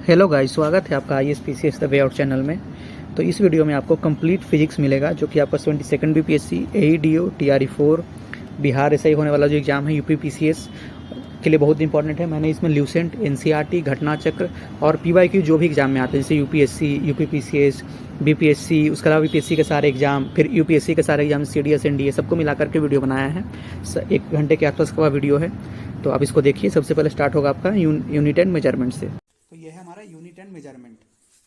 Hello guys, स्वागत है आपका ISPCS the way out channel में। तो इस वीडियो में आपको कंप्लीट फिजिक्स मिलेगा जो कि आपका 22nd BPSC AEDO TRE4 Bihar ऐसा ही होने वाला जो एग्ज़ाम है UPPCS के लिए बहुत इंपॉर्टेंट है। मैंने इसमें ल्यूसेंट, NCERT, घटना चक्र और PYQ जो भी एग्ज़ाम में आते हैं जैसे UPSC, UPPCS, BPSC, उसके अलावा BPSC के सारे एग्ज़ाम, फिर UPSC के सारे एग्जाम, CDS, NDA सबको मिला करके वीडियो बनाया है। 1 घंटे के आसपास का वीडियो है, तो आप इसको देखिए। सबसे पहले स्टार्ट होगा आपका यूनिट एंड मेजरमेंट से। तो ये है हमारा यूनिट एंड मेजरमेंट।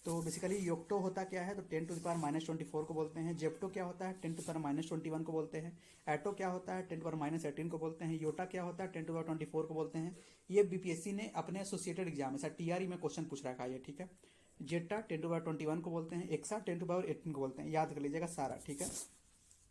तो बेसिकली योक्टो होता क्या है, तो 10⁻⁻24 को बोलते हैं। जेप्टो क्या होता है, 10⁻⁻21 को बोलते हैं। एटो क्या होता है, 10⁻18 को बोलते हैं। योटा क्या होता है, 10⁻24 को बोलते हैं। ये बीपीएससी ने अपने एसोसिएटेड एग्जाम में TRE में क्वेश्चन पूछ रखा है, ठीक है। जेटा 10⁻21 को बोलते हैं। एक्सा 10⁻18 को बोलते हैं, याद कर लीजिएगा सारा, ठीक है।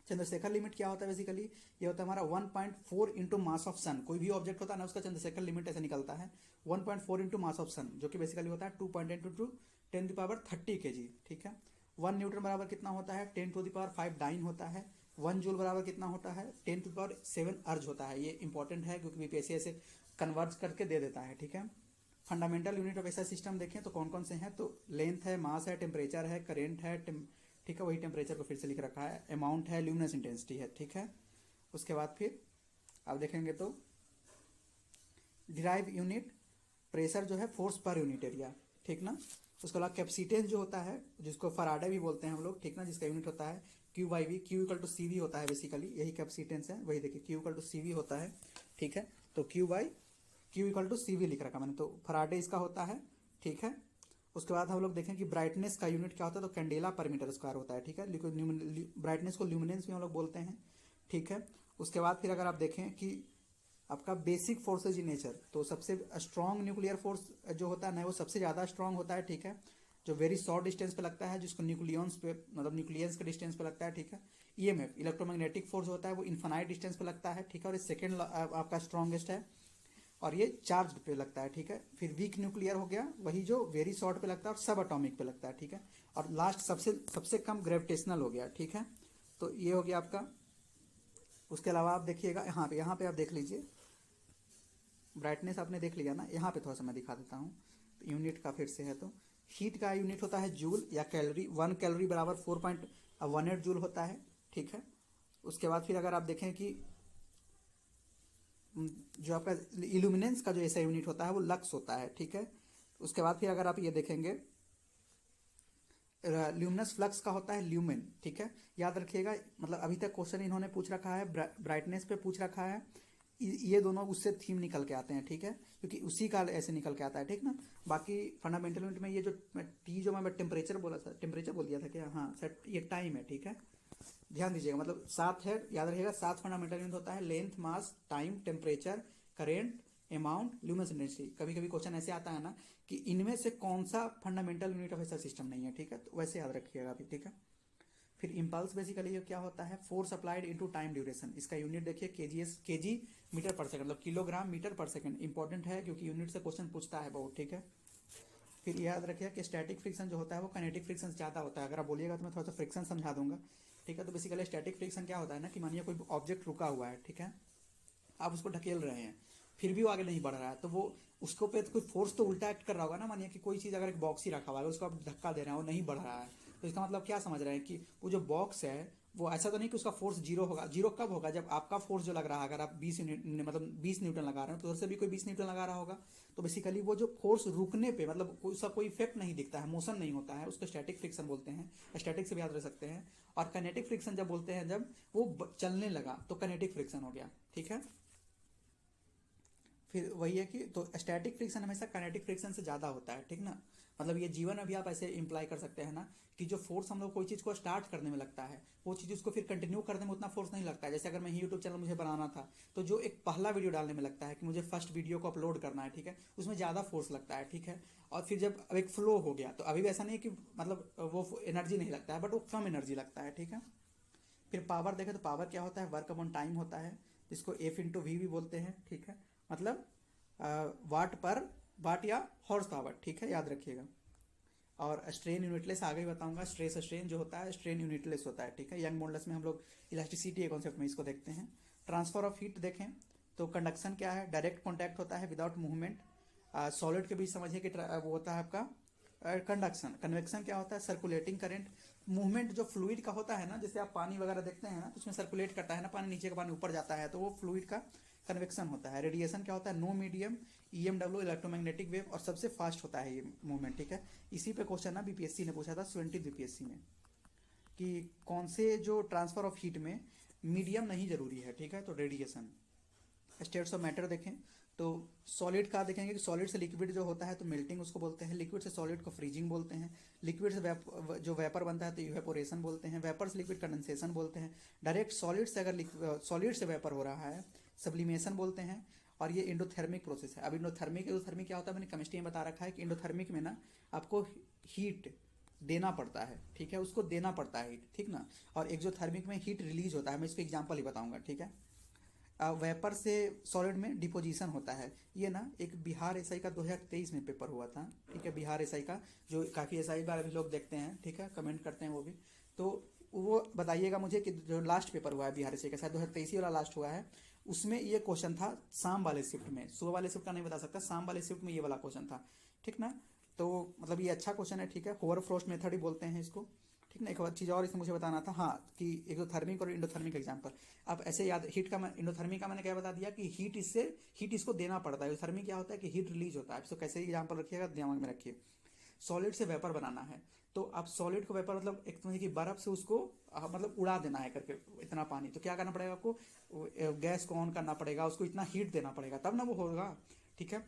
चंद्रशेखर लिमिट क्या होता है, बेसिकली ये होता है हमारा 1.4 इंटू मास ऑफ सन। कोई भी ऑब्जेक्ट होता है ना, उसका चंद्रशेखर लिमिट ऐसे निकलता है 1.4 इंटू मास ऑफ सन, जो कि बेसिकली होता है 2.8 इंटू 10⁻30 kg, ठीक है। 1 न्यूटन बराबर कितना होता है, 10⁵ डाइन होता है। 1 जूल बराबर कितना होता है, 10⁷ अर्ज होता है। ये इंपॉर्टेंट है क्योंकि बीपीएससी ऐसे कन्वर्ट करके दे देता है, ठीक है। फंडामेंटल यूनिट ऑफ ऐसा सिस्टम देखें तो कौन कौन से हैं, तो लेंथ है, मास है, टेम्परेचर है, करेंट है, ठीक है, वही टेम्परेचर को फिर से लिख रखा है। अमाउंट है, ल्यूमिनस इंटेंसिटी है, ठीक है। उसके बाद फिर आप देखेंगे तो डिराइव यूनिट प्रेशर जो है फोर्स पर यूनिट एरिया, ठीक ना। उसके अलावा कैपेसिटेंस जो होता है, जिसको फराडे भी बोलते हैं हम लोग, ठीक ना, जिसका यूनिट होता है Q/V। Q equal to CV होता है, बेसिकली यही कैपेसिटेंस है। वही देखिए Q इक्वल टू CV होता है, ठीक है। तो Q इक्वल टू CV लिख रखा मैंने, तो फराडे इसका होता है, ठीक है। उसके बाद हम लोग देखें कि ब्राइटनेस का यूनिट क्या होता है, तो कैंडेला पर मीटर स्क्वायर होता है, ठीक है। ब्राइटनेस को ल्यूमिनेंस भी हम लोग बोलते हैं, ठीक है। उसके बाद फिर अगर आप देखें कि आपका बेसिक फोर्सेज इन नेचर, तो सबसे स्ट्रॉन्ग न्यूक्लियर फोर्स जो होता है ना, वो सबसे ज़्यादा स्ट्रॉन्ग होता है, ठीक है, जो वेरी शॉर्ट डिस्टेंस पे लगता है, जिसको न्यूक्लियंस पे मतलब न्यूक्लियंस के डिस्टेंस पे लगता है, ठीक है। EMF इलेक्ट्रोमैग्नेटिक फोर्स होता है, वो इन्फानाइट डिस्टेंस पे लगता है, ठीक है। और ये सेकेंड आपका स्ट्रॉन्गेस्ट है, और ये चार्ज पे लगता है, ठीक है। फिर वीक न्यूक्लियर हो गया, वही जो वेरी शॉर्ट पे लगता है और सब अटोमिक पे लगता है, ठीक है। और लास्ट सबसे सबसे कम ग्रेविटेशनल हो गया, ठीक है। तो ये हो गया आपका। उसके अलावा आप देखिएगा यहाँ पे आप देख लीजिए, ब्राइटनेस आपने देख लिया ना। यहाँ पे थोड़ा सा मैं दिखा देता हूँ, तो यूनिट का फिर से है, तो हीट का यूनिट होता है जूल या कैलोरी। 1 कैलोरी बराबर 4.18 जूल होता है, ठीक है। उसके बाद फिर अगर आप देखें कि जो आपका इल्यूमिनेंस का जो ऐसा यूनिट होता है वो लक्स होता है, ठीक है। उसके बाद फिर अगर आप ये देखेंगे, ल्यूमिनस फ्लक्स का होता है ल्यूमेन, ठीक है। याद रखिएगा, मतलब अभी तक क्वेश्चन इन्होंने पूछ रखा है ब्राइटनेस पे पूछ रखा है, ये दोनों उससे थीम निकल के आते हैं, ठीक है, क्योंकि उसी का ऐसे निकल के आता है, ठीक ना। बाकी फंडामेंटल यूनिट में ये जो टी जो मैं टेम्परेचर बोला था, टेम्परेचर बोल दिया था क्या, हाँ सर, ये टाइम है, ठीक है। ध्यान दीजिएगा, मतलब 7 है, याद रखिएगा। 7 फंडामेंटल यूनिट होता है, length, mass, time, temperature, current, amount, luminous intensity. कभी कभी क्वेश्चन ऐसे आता है ना कि इनमें से कौन सा फंडामेंटल यूनिट ऑफ ऐसा सिस्टम नहीं है, ठीक है, तो वैसे याद रखिएगा अभी, ठीक है। फिर इम्पल्स बेसिकली ये क्या होता है, force applied into time duration. इसका यूनिट देखिए केजी मीटर पर सेकंड, मतलब किलोग्राम मीटर पर सेकंड। इंपॉर्टेंट है क्योंकि यूनिट से क्वेश्चन पूछता है बहुत, ठीक है। फिर याद रखिएगा कि स्टैटिक फ्रिक्शन जो होता है वो काइनेटिक फ्रिक्शन ज़्यादा होता है। अगर आप बोलिएगा तो मैं थोड़ा सा फ्रिक्शन समझा दूंगा, ठीक है। तो बेसिकली स्टैटिक फ्रिक्शन क्या होता है ना, कि मानिए कोई ऑब्जेक्ट रुका हुआ है, ठीक है, आप उसको ढकेल रहे हैं, फिर भी वो आगे नहीं बढ़ रहा है, तो वो उसको पे तो कोई फोर्स तो उल्टा एक्ट कर रहा होगा ना। मानिए कि कोई चीज़ अगर एक बॉक्स ही रखा हुआ है, उसको आप धक्का दे रहे हैं, वो नहीं बढ़ रहा है, तो इसका मतलब क्या समझ रहे हैं कि वो जो बॉक्स है वो ऐसा तो नहीं कि उसका फोर्स जीरो होगा। जीरो कब होगा, जब आपका फोर्स जो लग रहा है, अगर आप 20 यूनिट मतलब 20 न्यूटन लगा रहे हैं, तो उधर से भी कोई 20 न्यूटन लगा रहा होगा। तो बेसिकली वो जो फोर्स रुकने पे, मतलब उसका कोई इफेक्ट नहीं दिखता है, मोशन नहीं होता है, उसको स्टैटिक फ्रिक्शन बोलते हैं। स्टैटिक से भी याद रख सकते हैं। और काइनेटिक फ्रिक्शन जब बोलते हैं, जब वो चलने लगा तो काइनेटिक फ्रिक्शन हो गया, ठीक है। फिर वही है कि तो स्टैटिक फ्रिक्शन हमेशा काइनेटिक फ्रिक्शन से ज़्यादा होता है, ठीक ना। मतलब ये जीवन अभी आप ऐसे इंप्लाई कर सकते हैं ना, कि जो फोर्स हम लोग कोई चीज़ को स्टार्ट करने में लगता है, वो चीज़ उसको फिर कंटिन्यू करने में उतना फोर्स नहीं लगता है। जैसे अगर मैं यूट्यूब चैनल मुझे बनाना था, तो जो एक पहला वीडियो डालने में लगता है कि मुझे फर्स्ट वीडियो को अपलोड करना है, ठीक है, उसमें ज़्यादा फोर्स लगता है, ठीक है। और फिर जब अब एक फ्लो हो गया, तो अभी भी ऐसा नहीं है कि मतलब वो एनर्जी नहीं लगता है, बट वो कम एनर्जी लगता है, ठीक है। फिर पावर देखें तो पावर क्या होता है, वर्क अपॉन टाइम होता है, जिसको F/V भी बोलते हैं, ठीक है। मतलब वाट पर वाट या हॉर्स पावर, ठीक है, याद रखिएगा। और स्ट्रेन यूनिटलेस आगे ही बताऊंगा। स्ट्रेस स्ट्रेन जो होता है, स्ट्रेन यूनिटलेस होता है, ठीक है। यंग मॉडल्स में हम लोग इलास्टिसिटी के कॉन्सेप्ट में इसको देखते हैं। ट्रांसफर ऑफ हीट देखें तो कंडक्शन क्या है, डायरेक्ट कॉन्टैक्ट होता है विदाउट मूवमेंट। सॉलिड के बीच समझिए कि वो होता है आपका कंडक्शन। कन्वेक्शन क्या होता है? Circulating current. मूवमेंट जो फ्लूइड का होता है ना, जैसे आप पानी वगैरह देखते हैं ना, तो उसमें सर्कुलेट करता है ना पानी, नीचे का पानी ऊपर जाता है, तो वो फ्लूइड का कन्वेक्शन होता है। रेडिएशन क्या होता है? No medium, EMW electromagnetic wave, और सबसे फास्ट होता है ये मूवमेंट, ठीक है। इसी पे क्वेश्चन ना बीपीएससी ने पूछा था 20 बीपीएससी में, कि कौन से जो ट्रांसफर ऑफ हीट में मीडियम नहीं जरूरी है, ठीक है, तो रेडिएशन। स्टेट्स ऑफ मैटर देखें तो सॉलिड का देखेंगे कि सॉलिड से लिक्विड जो होता है तो मेल्टिंग उसको बोलते हैं, लिक्विड से सॉलिड को फ्रीजिंग बोलते हैं, लिक्विड से जो वेपर बनता है तो इवेपोरेशन बोलते हैं, वेपर से लिक्विड कंडेंसेशन बोलते हैं, डायरेक्ट सॉलिड से अगर सॉलिड से वेपर हो रहा है सब्लिमेशन बोलते हैं, और ये इंडोथर्मिक प्रोसेस है। अब इंडोथर्मिक क्या होता है, मैंने केमिस्ट्री में बता रखा है कि इंडोथर्मिक में ना आपको हीट देना पड़ता है, ठीक है, उसको देना पड़ता है हीट, ठीक ना। और एक्सोथर्मिक में हीट रिलीज होता है, मैं इसको एग्जांपल ही बताऊंगा, ठीक है। वेपर से सॉलिड में डिपोजिशन होता है। ये ना एक बिहार एसआई का 2023 में पेपर हुआ था, ठीक है, बिहार एसआई का, जो काफ़ी एसआई बार भी लोग देखते हैं, ठीक है, कमेंट करते हैं वो भी। तो वो बताइएगा मुझे कि जो लास्ट पेपर हुआ है बिहार एसआई का, शायद 2023 वाला लास्ट हुआ है, उसमें ये क्वेश्चन था शाम वाले शिफ्ट में, सुबह वाले शिफ्ट का नहीं बता सकता, शाम वाले शिफ्ट में ये वाला क्वेश्चन था, ठीक ना। तो मतलब ये अच्छा क्वेश्चन है, ठीक है, होवरफ्रोस्ट मेथड ही बोलते हैं इसको, ठीक ना। एक और चीज़ और इसमें मुझे बताना था, हाँ, कि एक्सोथर्मिक और इंडोथर्मिक एग्जांपल आप ऐसे याद, हीट का इंडोथर्मिक का मैंने क्या बता दिया कि हीट इसको देना पड़ता है। एक्सोथर्मिक क्या होता है कि हीट रिलीज होता है। इसको कैसे एग्जांपल रखिएगा, दिमाग में रखिए। सॉलिड से वेपर बनाना है, तो आप सॉलिड को वेपर मतलब एक समझिए कि बर्फ से उसको मतलब उड़ा देना है करके इतना पानी, तो क्या करना पड़ेगा आपको? गैस को ऑन करना पड़ेगा, उसको इतना हीट देना पड़ेगा, तब ना वो होगा, ठीक है।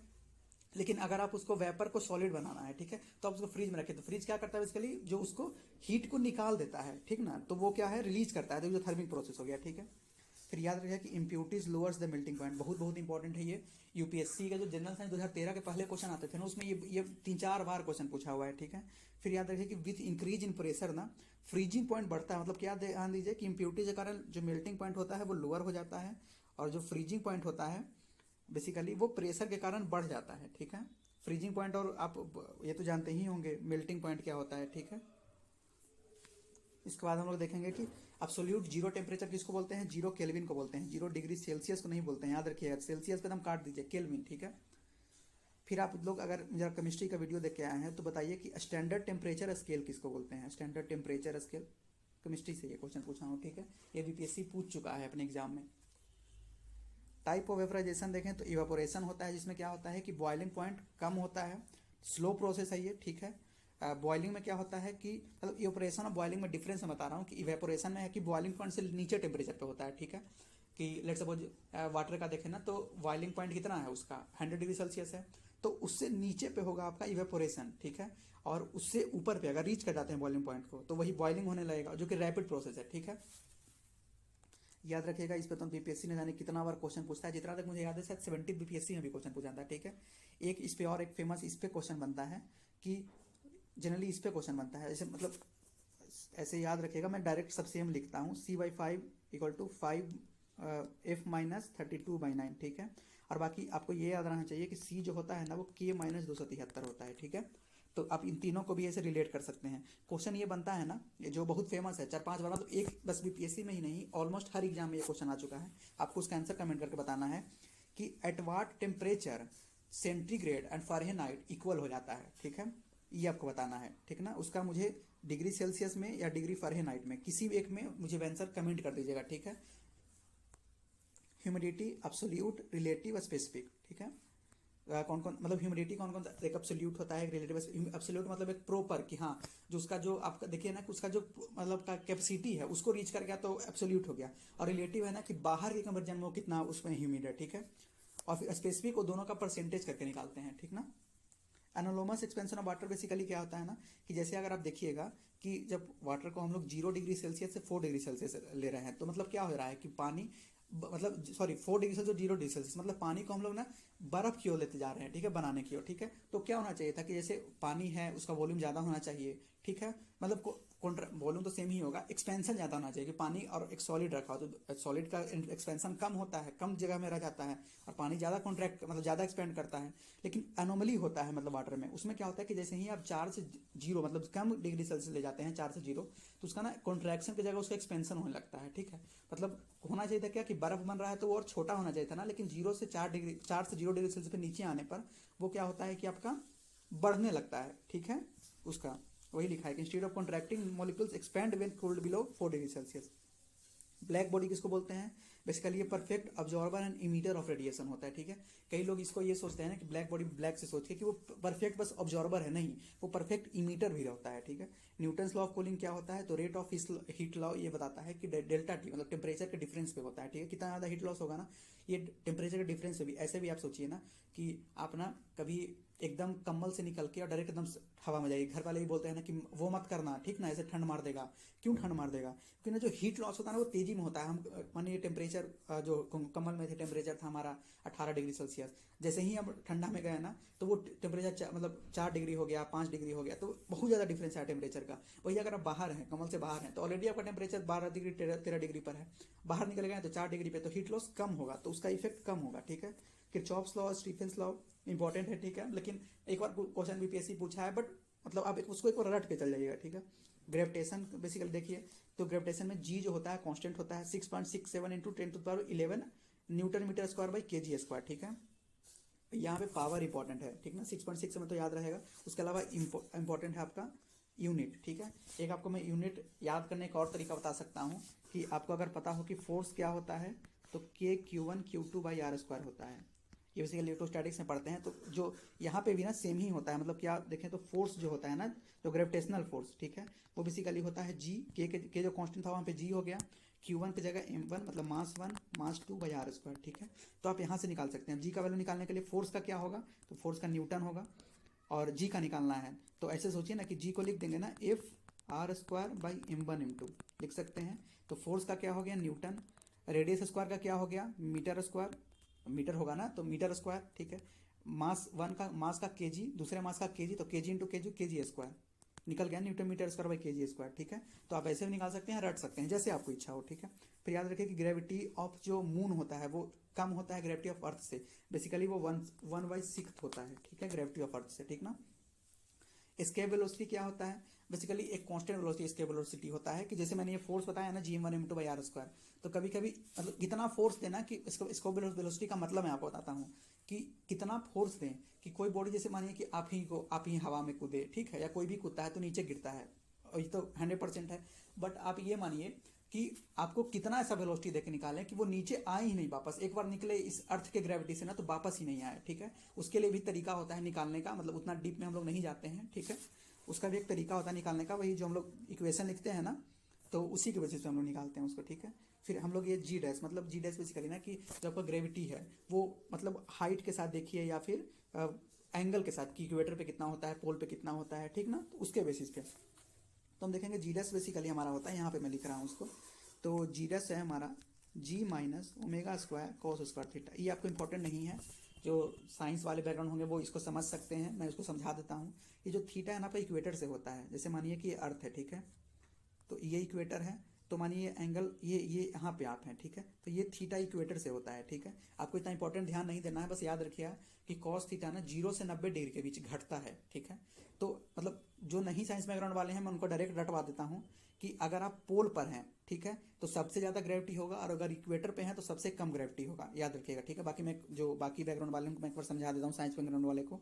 लेकिन अगर आप उसको वेपर को सॉलिड बनाना है, ठीक है, तो आप उसको फ्रीज में रखें, तो फ्रीज क्या करता है बेसिकली, जो उसको हीट को निकाल देता है, ठीक ना, तो वो क्या है, रिलीज करता है, तो जो थर्मिक प्रोसेस हो गया, ठीक है। फिर याद रखिएगा कि impurities lowers the melting point, बहुत बहुत इंपॉर्टेंट है ये। यूपीएससी का जो जनरल साइंस 2013 के पहले क्वेश्चन आते थे ना, उसमें ये 3-4 बार क्वेश्चन पूछा हुआ है, ठीक है। फिर याद रखिए कि विथ इंक्रीज इन प्रेशर ना फ्रीजिंग पॉइंट बढ़ता है, मतलब क्या ध्यान दीजिए कि इम्प्यूरिटीज के कारण जो मेल्टिंग पॉइंट होता है वो लोअर हो जाता है, और जो फ्रीजिंग पॉइंट होता है बेसिकली वो प्रेशर के कारण बढ़ जाता है, ठीक है। फ्रीजिंग पॉइंट, और आप ये तो जानते ही होंगे मेल्टिंग पॉइंट क्या होता है, ठीक है। इसके बाद हम लोग देखेंगे कि एब्सोल्यूट जीरो टेम्परेचर किसको बोलते हैं, 0 केल्विन को बोलते हैं, 0 डिग्री सेल्सियस को नहीं बोलते हैं, याद रखिएगा, सेल्सियस पे एकदम काट दीजिए, केल्विन, ठीक है। फिर आप लोग अगर मेरा केमिस्ट्री का वीडियो देख के आए हैं तो बताइए कि स्टैंडर्ड टेम्परेचर स्केल किसको बोलते हैं, स्टैंडर्ड टेम्परेचर स्केल। केमिस्ट्री से ये क्वेश्चन पूछा हूँ, ठीक है, ये बीपीएससी पूछ चुका है अपने एग्जाम में। टाइप ऑफ वेपराइजेशन देखें तो इवापोरेशन होता है, जिसमें क्या होता है कि बॉइलिंग पॉइंट कम होता है, स्लो प्रोसेस है ये, ठीक है। बॉइलिंग में क्या होता है कि मतलब इवेपोरेशन और बॉइलिंग में डिफरेंस मैं बता रहा हूँ कि इवेपोरेशन में है कि बॉइलिंग पॉइंट से नीचे टेम्परेचर पे होता है, ठीक है। कि लेट सपोज वाटर का देखें ना, तो बॉइलिंग पॉइंट कितना है उसका, 100 डिग्री सेल्सियस है, तो उससे नीचे पे होगा आपका इवेपोरेशन, ठीक है। और उससे ऊपर पे अगर रीच कर जाते हैं बॉइलिंग पॉइंट को तो वही बॉइलिंग होने लगेगा, जो कि रैपिड प्रोसेस है, ठीक है। याद रखिएगा, इस पर तो बीपीएससी ने जाने कितना बार क्वेश्चन पूछता है, जितना तक मुझे याद है शायद 70 बीपीएससी में भी क्वेश्चन पूछा था, ठीक है। एक इस पे और एक फेमस इस पे क्वेश्चन बनता है कि जनरली इस पे क्वेश्चन बनता है, ऐसे मतलब ऐसे याद रखिएगा, मैं डायरेक्ट सब सेम लिखता हूँ, C/5 = 5 F-32/9, ठीक है। और बाकी आपको ये याद रहना चाहिए कि C जो होता है ना वो K-273 होता है, ठीक है। तो आप इन तीनों को भी ऐसे रिलेट कर सकते हैं। क्वेश्चन ये बनता है ना, ये जो बहुत फेमस है, 4-5 बार, तो एक बस बीपीएससी में ही नहीं, ऑलमोस्ट हर एग्जाम में ये क्वेश्चन आ चुका है। आपको उसका आंसर कमेंट करके बताना है कि at what temperature centigrade and Fahrenheit equal हो जाता है, ठीक है, ये आपको बताना है, ठीक ना। उसका मुझे डिग्री सेल्सियस में या डिग्री फ़ारेनहाइट में किसी भी एक में मुझे आंसर कमेंट कर दीजिएगा, ठीक है। ह्यूमिडिटी, एब्सोल्यूट, रिलेटिव, स्पेसिफिक, ठीक है। कौन कौन मतलब ह्यूमिडिटी कौन कौन सा, एक एब्सोल्यूट होता है, एक रिलेटिव। एब्सोल्यूट मतलब एक प्रॉपर कि हाँ, जो उसका जो आपका देखिए ना, उसका जो मतलब का कैपेसिटी है उसको रीच कर गया तो एब्सोल्यूट हो गया। और रिलेटिव है ना कि बाहर के कंपेरिजन में वो कितना उसमें ह्यूमिड है, ठीक है। और फिर स्पेसिफिक वो दोनों का परसेंटेज करके निकालते हैं, ठीक ना। एनोलोमस एक्सपेंशन ऑफ वाटर बेसिकली क्या होता है ना कि जैसे अगर आप देखिएगा कि जब वाटर को हम लोग 0 डिग्री सेल्सियस से 4 डिग्री सेल्सियस ले रहे हैं, तो मतलब क्या हो रहा है कि पानी मतलब sorry 4 degree Celsius 0 degree Celsius मतलब पानी को हम लोग ना बर्फ की ओर लेते जा रहे हैं, ठीक है, बनाने की ओर, ठीक है। तो क्या होना चाहिए था कि जैसे पानी है उसका वॉल्यूम ज़्यादा होना चाहिए, ठीक है, मतलब वॉल्यूम तो सेम ही होगा, एक्सपेंशन ज़्यादा होना चाहिए कि पानी और एक सॉलिड रखा हो तो सॉलिड का एक्सपेंशन कम होता है, कम जगह में रह जाता है, और पानी ज़्यादा कॉन्ट्रैक्ट मतलब ज़्यादा एक्सपेंड करता है। लेकिन एनोमली होता है मतलब वाटर में, उसमें क्या होता है कि जैसे ही आप 4 से 0 मतलब कम डिग्री सेल्सियस ले जाते हैं, 4 से 0, तो उसका ना कॉन्ट्रैक्शन की जगह उसका एक्सपेंशन होने लगता है, ठीक है। मतलब होना चाहिए था क्या कि बर्फ बन रहा है तो वो और छोटा होना चाहिए था ना, लेकिन 0 से 4 डिग्री 4 से 0 डिग्री सेल्सियस पे नीचे आने पर वो क्या होता है कि आपका बढ़ने लगता है, ठीक है। उसका वही लिखा है कि instead of contracting molecules expand when cooled below 4 degree Celsius. Black body किसको बोलते हैं? बेसिकली ये perfect absorber and emitter of radiation होता है, ठीक है। कई लोग इसको ये सोचते हैं ना कि ब्लैक बॉडी ब्लैक से सोच के कि वो परफेक्ट बस ऑब्जॉर्बर है, नहीं, वो परफेक्ट इमीटर भी होता है, ठीक है। न्यूटन्स लॉ ऑफ कूलिंग क्या होता है? तो रेट ऑफ हीट लॉ ये बताता है कि डेल्टा टी मतलब टेम्परेचर के डिफरेंस पे होता है, ठीक है। कितना ज़्यादा हीट लॉस होगा ना, ये टेम्परेचर के डिफरेंस से भी। ऐसे भी आप सोचिए ना कि आप ना कभी एकदम कम्बल से निकल के और डायरेक्ट एकदम हवा में जाइए, घर वाले भी बोलते हैं ना कि वो मत करना, ठीक ना, ऐसे ठंड मार देगा। क्यों ठंड मार देगा? क्योंकि ना जो हीट लॉस होता है ना वो तेजी में होता है। हम मानिए टेम्परेचर जो कम्बल में थे टेम्परेचर था हमारा 18 डिग्री सेल्सियस, जैसे ही हम ठंडा में गए ना तो वो टेम्परेचर मतलब 4 डिग्री हो गया, 5 डिग्री हो गया, तो बहुत ज़्यादा डिफरेंस है टेम्परेचर का। वही अगर आप बाहर हैं, कमल से बाहर हैं, तो ऑलरेडी आपका टेम्परेचर 12 डिग्री 13 डिग्री पर है, बाहर निकल गए तो 4 डिग्री पे, तो हीट लॉस कम होगा, तो उसका इफेक्ट कम होगा, ठीक है। Kirchhoff's law, Stephen's law important है, ठीक है। लेकिन एक बार क्वेश्चन बीपीएससी पूछा है, बट मतलब आप उसको एक बार रट के चल जाइएगा, ठीक है। ग्रेविटेशन बेसिकली देखिए, तो ग्रेविटेशन में जी जो होता है कांस्टेंट होता है 6.67 into 10⁻11 newton metre square by KG square, ठीक है। यहाँ पे पावर इंपॉर्टेंट है, ठीक ना, 6.6 में तो याद रहेगा। उसके अलावा इंपॉर्टेंट है आपका यूनिट, ठीक है। एक आपको मैं यूनिट याद करने का और तरीका बता सकता हूँ कि आपको अगर पता हो कि फोर्स क्या होता है तो के Q1 Q2 by are square होता है। ये बेसिकली इलेक्ट्रोस्टैटिक्स में पढ़ते हैं, तो जो यहाँ पे भी ना सेम ही होता है। मतलब क्या देखें तो फोर्स जो होता है ना, जो ग्रेविटेशनल फोर्स, ठीक है, वो बेसिकली होता है जी, के जो कांस्टेंट था वहाँ पे जी हो गया, Q1 की जगह M1 मतलब मास 1 मास 2 बाई आर स्क्वायर, ठीक है। तो आप यहाँ से निकाल सकते हैं जी का वैल्यू निकालने के लिए फोर्स का क्या होगा, तो फोर्स का न्यूटन होगा, और जी का निकालना है तो ऐसे सोचिए ना कि जी को लिख देंगे ना F R square by M1 M2 लिख सकते हैं। तो फोर्स का क्या हो गया न्यूटन, रेडियस स्क्वायर का क्या हो गया मीटर स्क्वायर, मीटर होगा ना तो मीटर स्क्वायर, ठीक है। मास वन का मास का केजी, दूसरे मास का केजी, तो केजी इंटू केजी स्क्वायर निकल गया newton metre square by KG square, ठीक है। तो आप ऐसे भी निकाल सकते हैं, रट सकते हैं, जैसे आपको इच्छा हो, ठीक है। फिर याद रखिए कि ग्रेविटी ऑफ जो मून होता है वो कम होता है ग्रेविटी ऑफ अर्थ से, बेसिकली वो 1/6 होता है, ठीक है, ग्रेविटी ऑफ अर्थ से, ठीक ना। एस्केप वेलोसिटी क्या होता है? बेसिकली एक कांस्टेंट वेलोसिटी एस्केप वेलोसिटी होता है कि जैसे मैंने ये फोर्स बताया ना G1 M2 by are square, तो कभी कभी मतलब कितना फोर्स देना कि इसको वेलोसिटी का मतलब मैं आपको बताता हूँ कि कितना फोर्स दें कि कोई बॉडी जैसे मानिए कि आप ही हवा में कूदे, ठीक है, या कोई भी कूदता है तो नीचे गिरता है, और ये तो 100% है। बट आप ये मानिए कि आपको कितना ऐसा वेलोसिटी देके निकालें कि वो नीचे आए ही नहीं वापस, एक बार निकले इस अर्थ के ग्रेविटी से ना तो वापस ही नहीं आए, ठीक है। उसके लिए भी तरीका होता है निकालने का, मतलब उतना डीप में हम लोग नहीं जाते हैं, ठीक है। उसका भी एक तरीका होता है निकालने का, वही जो हम लोग इक्वेशन लिखते हैं ना, तो उसी की वजह से हम लोग निकालते हैं उसको, ठीक है। फिर हम लोग ये जी डैश, मतलब जी डैश बेसिकली ना कि जो आपका ग्रेविटी है वो मतलब हाइट के साथ देखिए या फिर एंगल के साथ कि इक्वेटर पे कितना होता है, पोल पे कितना होता है, ठीक ना, तो उसके बेसिस पे तो हम देखेंगे जी डैश बेसिकली हमारा होता है, यहाँ पे मैं लिख रहा हूँ उसको, तो जी डैश है हमारा g minus omega square cos square theta. ये आपको इंपॉर्टेंट नहीं है, जो साइंस वाले बैकग्राउंड होंगे वो इसको समझ सकते हैं, मैं इसको समझा देता हूँ। ये जो थीटा है ना पे इक्वेटर से होता है, जैसे मानिए कि ये अर्थ है, ठीक है, तो ये इक्वेटर है, तो मानिए एंगल ये यहाँ पे आप हैं, ठीक है, तो ये थीटा इक्वेटर से होता है, ठीक है। आपको इतना इंपॉर्टेंट ध्यान नहीं देना है, बस याद रखिएगा कि कॉस थीटा ना 0 से 90 डिग्री के बीच घटता है, ठीक है। तो मतलब जो नहीं साइंस बैकग्राउंड वाले हैं मैं उनको डायरेक्ट रटवा देता हूँ कि अगर आप पोल पर हैं, ठीक है, तो सबसे ज़्यादा ग्रेविटी होगा, और अगर इक्वेटर पे हैं तो सबसे कम ग्रेविटी होगा, याद रखिएगा, ठीक है। बाकी मैं जो बाकी बैकग्राउंड वाले मैं एक बार समझा देता हूँ साइंस बैकग्राउंड वाले को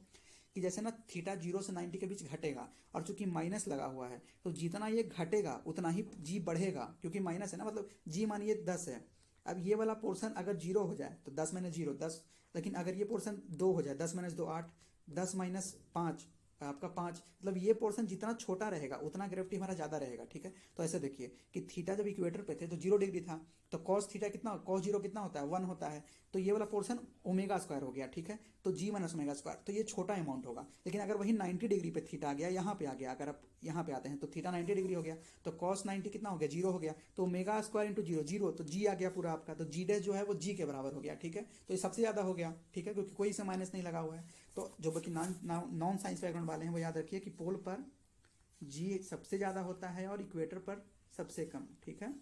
कि जैसे ना थीटा 0 से 90 के बीच घटेगा, और चूंकि माइनस लगा हुआ है तो जितना ये घटेगा उतना ही जी बढ़ेगा, क्योंकि माइनस है ना, मतलब जी मानिए 10 है, अब ये वाला पोर्शन अगर 0 हो जाए तो 10 माइनस 0 10, लेकिन अगर ये पोर्शन 2 हो जाए 10 माइनस 2 8, 10 माइनस 5 आपका 5, मतलब ये पोर्शन जितना छोटा रहेगा उतना ग्रेविटी हमारा ज़्यादा रहेगा, ठीक है। तो ऐसे देखिए कि थीटा जब इक्वेटर पे थे तो 0 डिग्री था, तो कॉस थीटा कितना, कॉस 0 कितना होता है 1 होता है, तो ये वाला पोर्शन ओमेगा स्क्वायर हो गया, ठीक है, तो जी माइनस ओमेगा स्क्वायर, तो ये छोटा अमाउंट होगा। लेकिन अगर वही 90 डिग्री पे थीटा आ गया, यहाँ पे आ गया, अगर आप यहाँ पे आते हैं तो थीटा 90 डिग्री हो गया, तो कॉस 90 कितना हो गया 0 हो गया, तो ओमेगा स्क्वायर इंटू 0 0, तो जी आ गया पूरा आपका, तो जी डैश जो है वो जी के बराबर हो गया, ठीक है। तो ये सबसे ज़्यादा हो गया, ठीक है, क्योंकि कोई से माइनस नहीं लगा हुआ है। तो जो बाकी नॉन साइंस बैकग्राउंड वाले हैं वो याद रखिए कि पोल पर जी सबसे ज़्यादा होता है और इक्वेटर पर सबसे कम, ठीक है।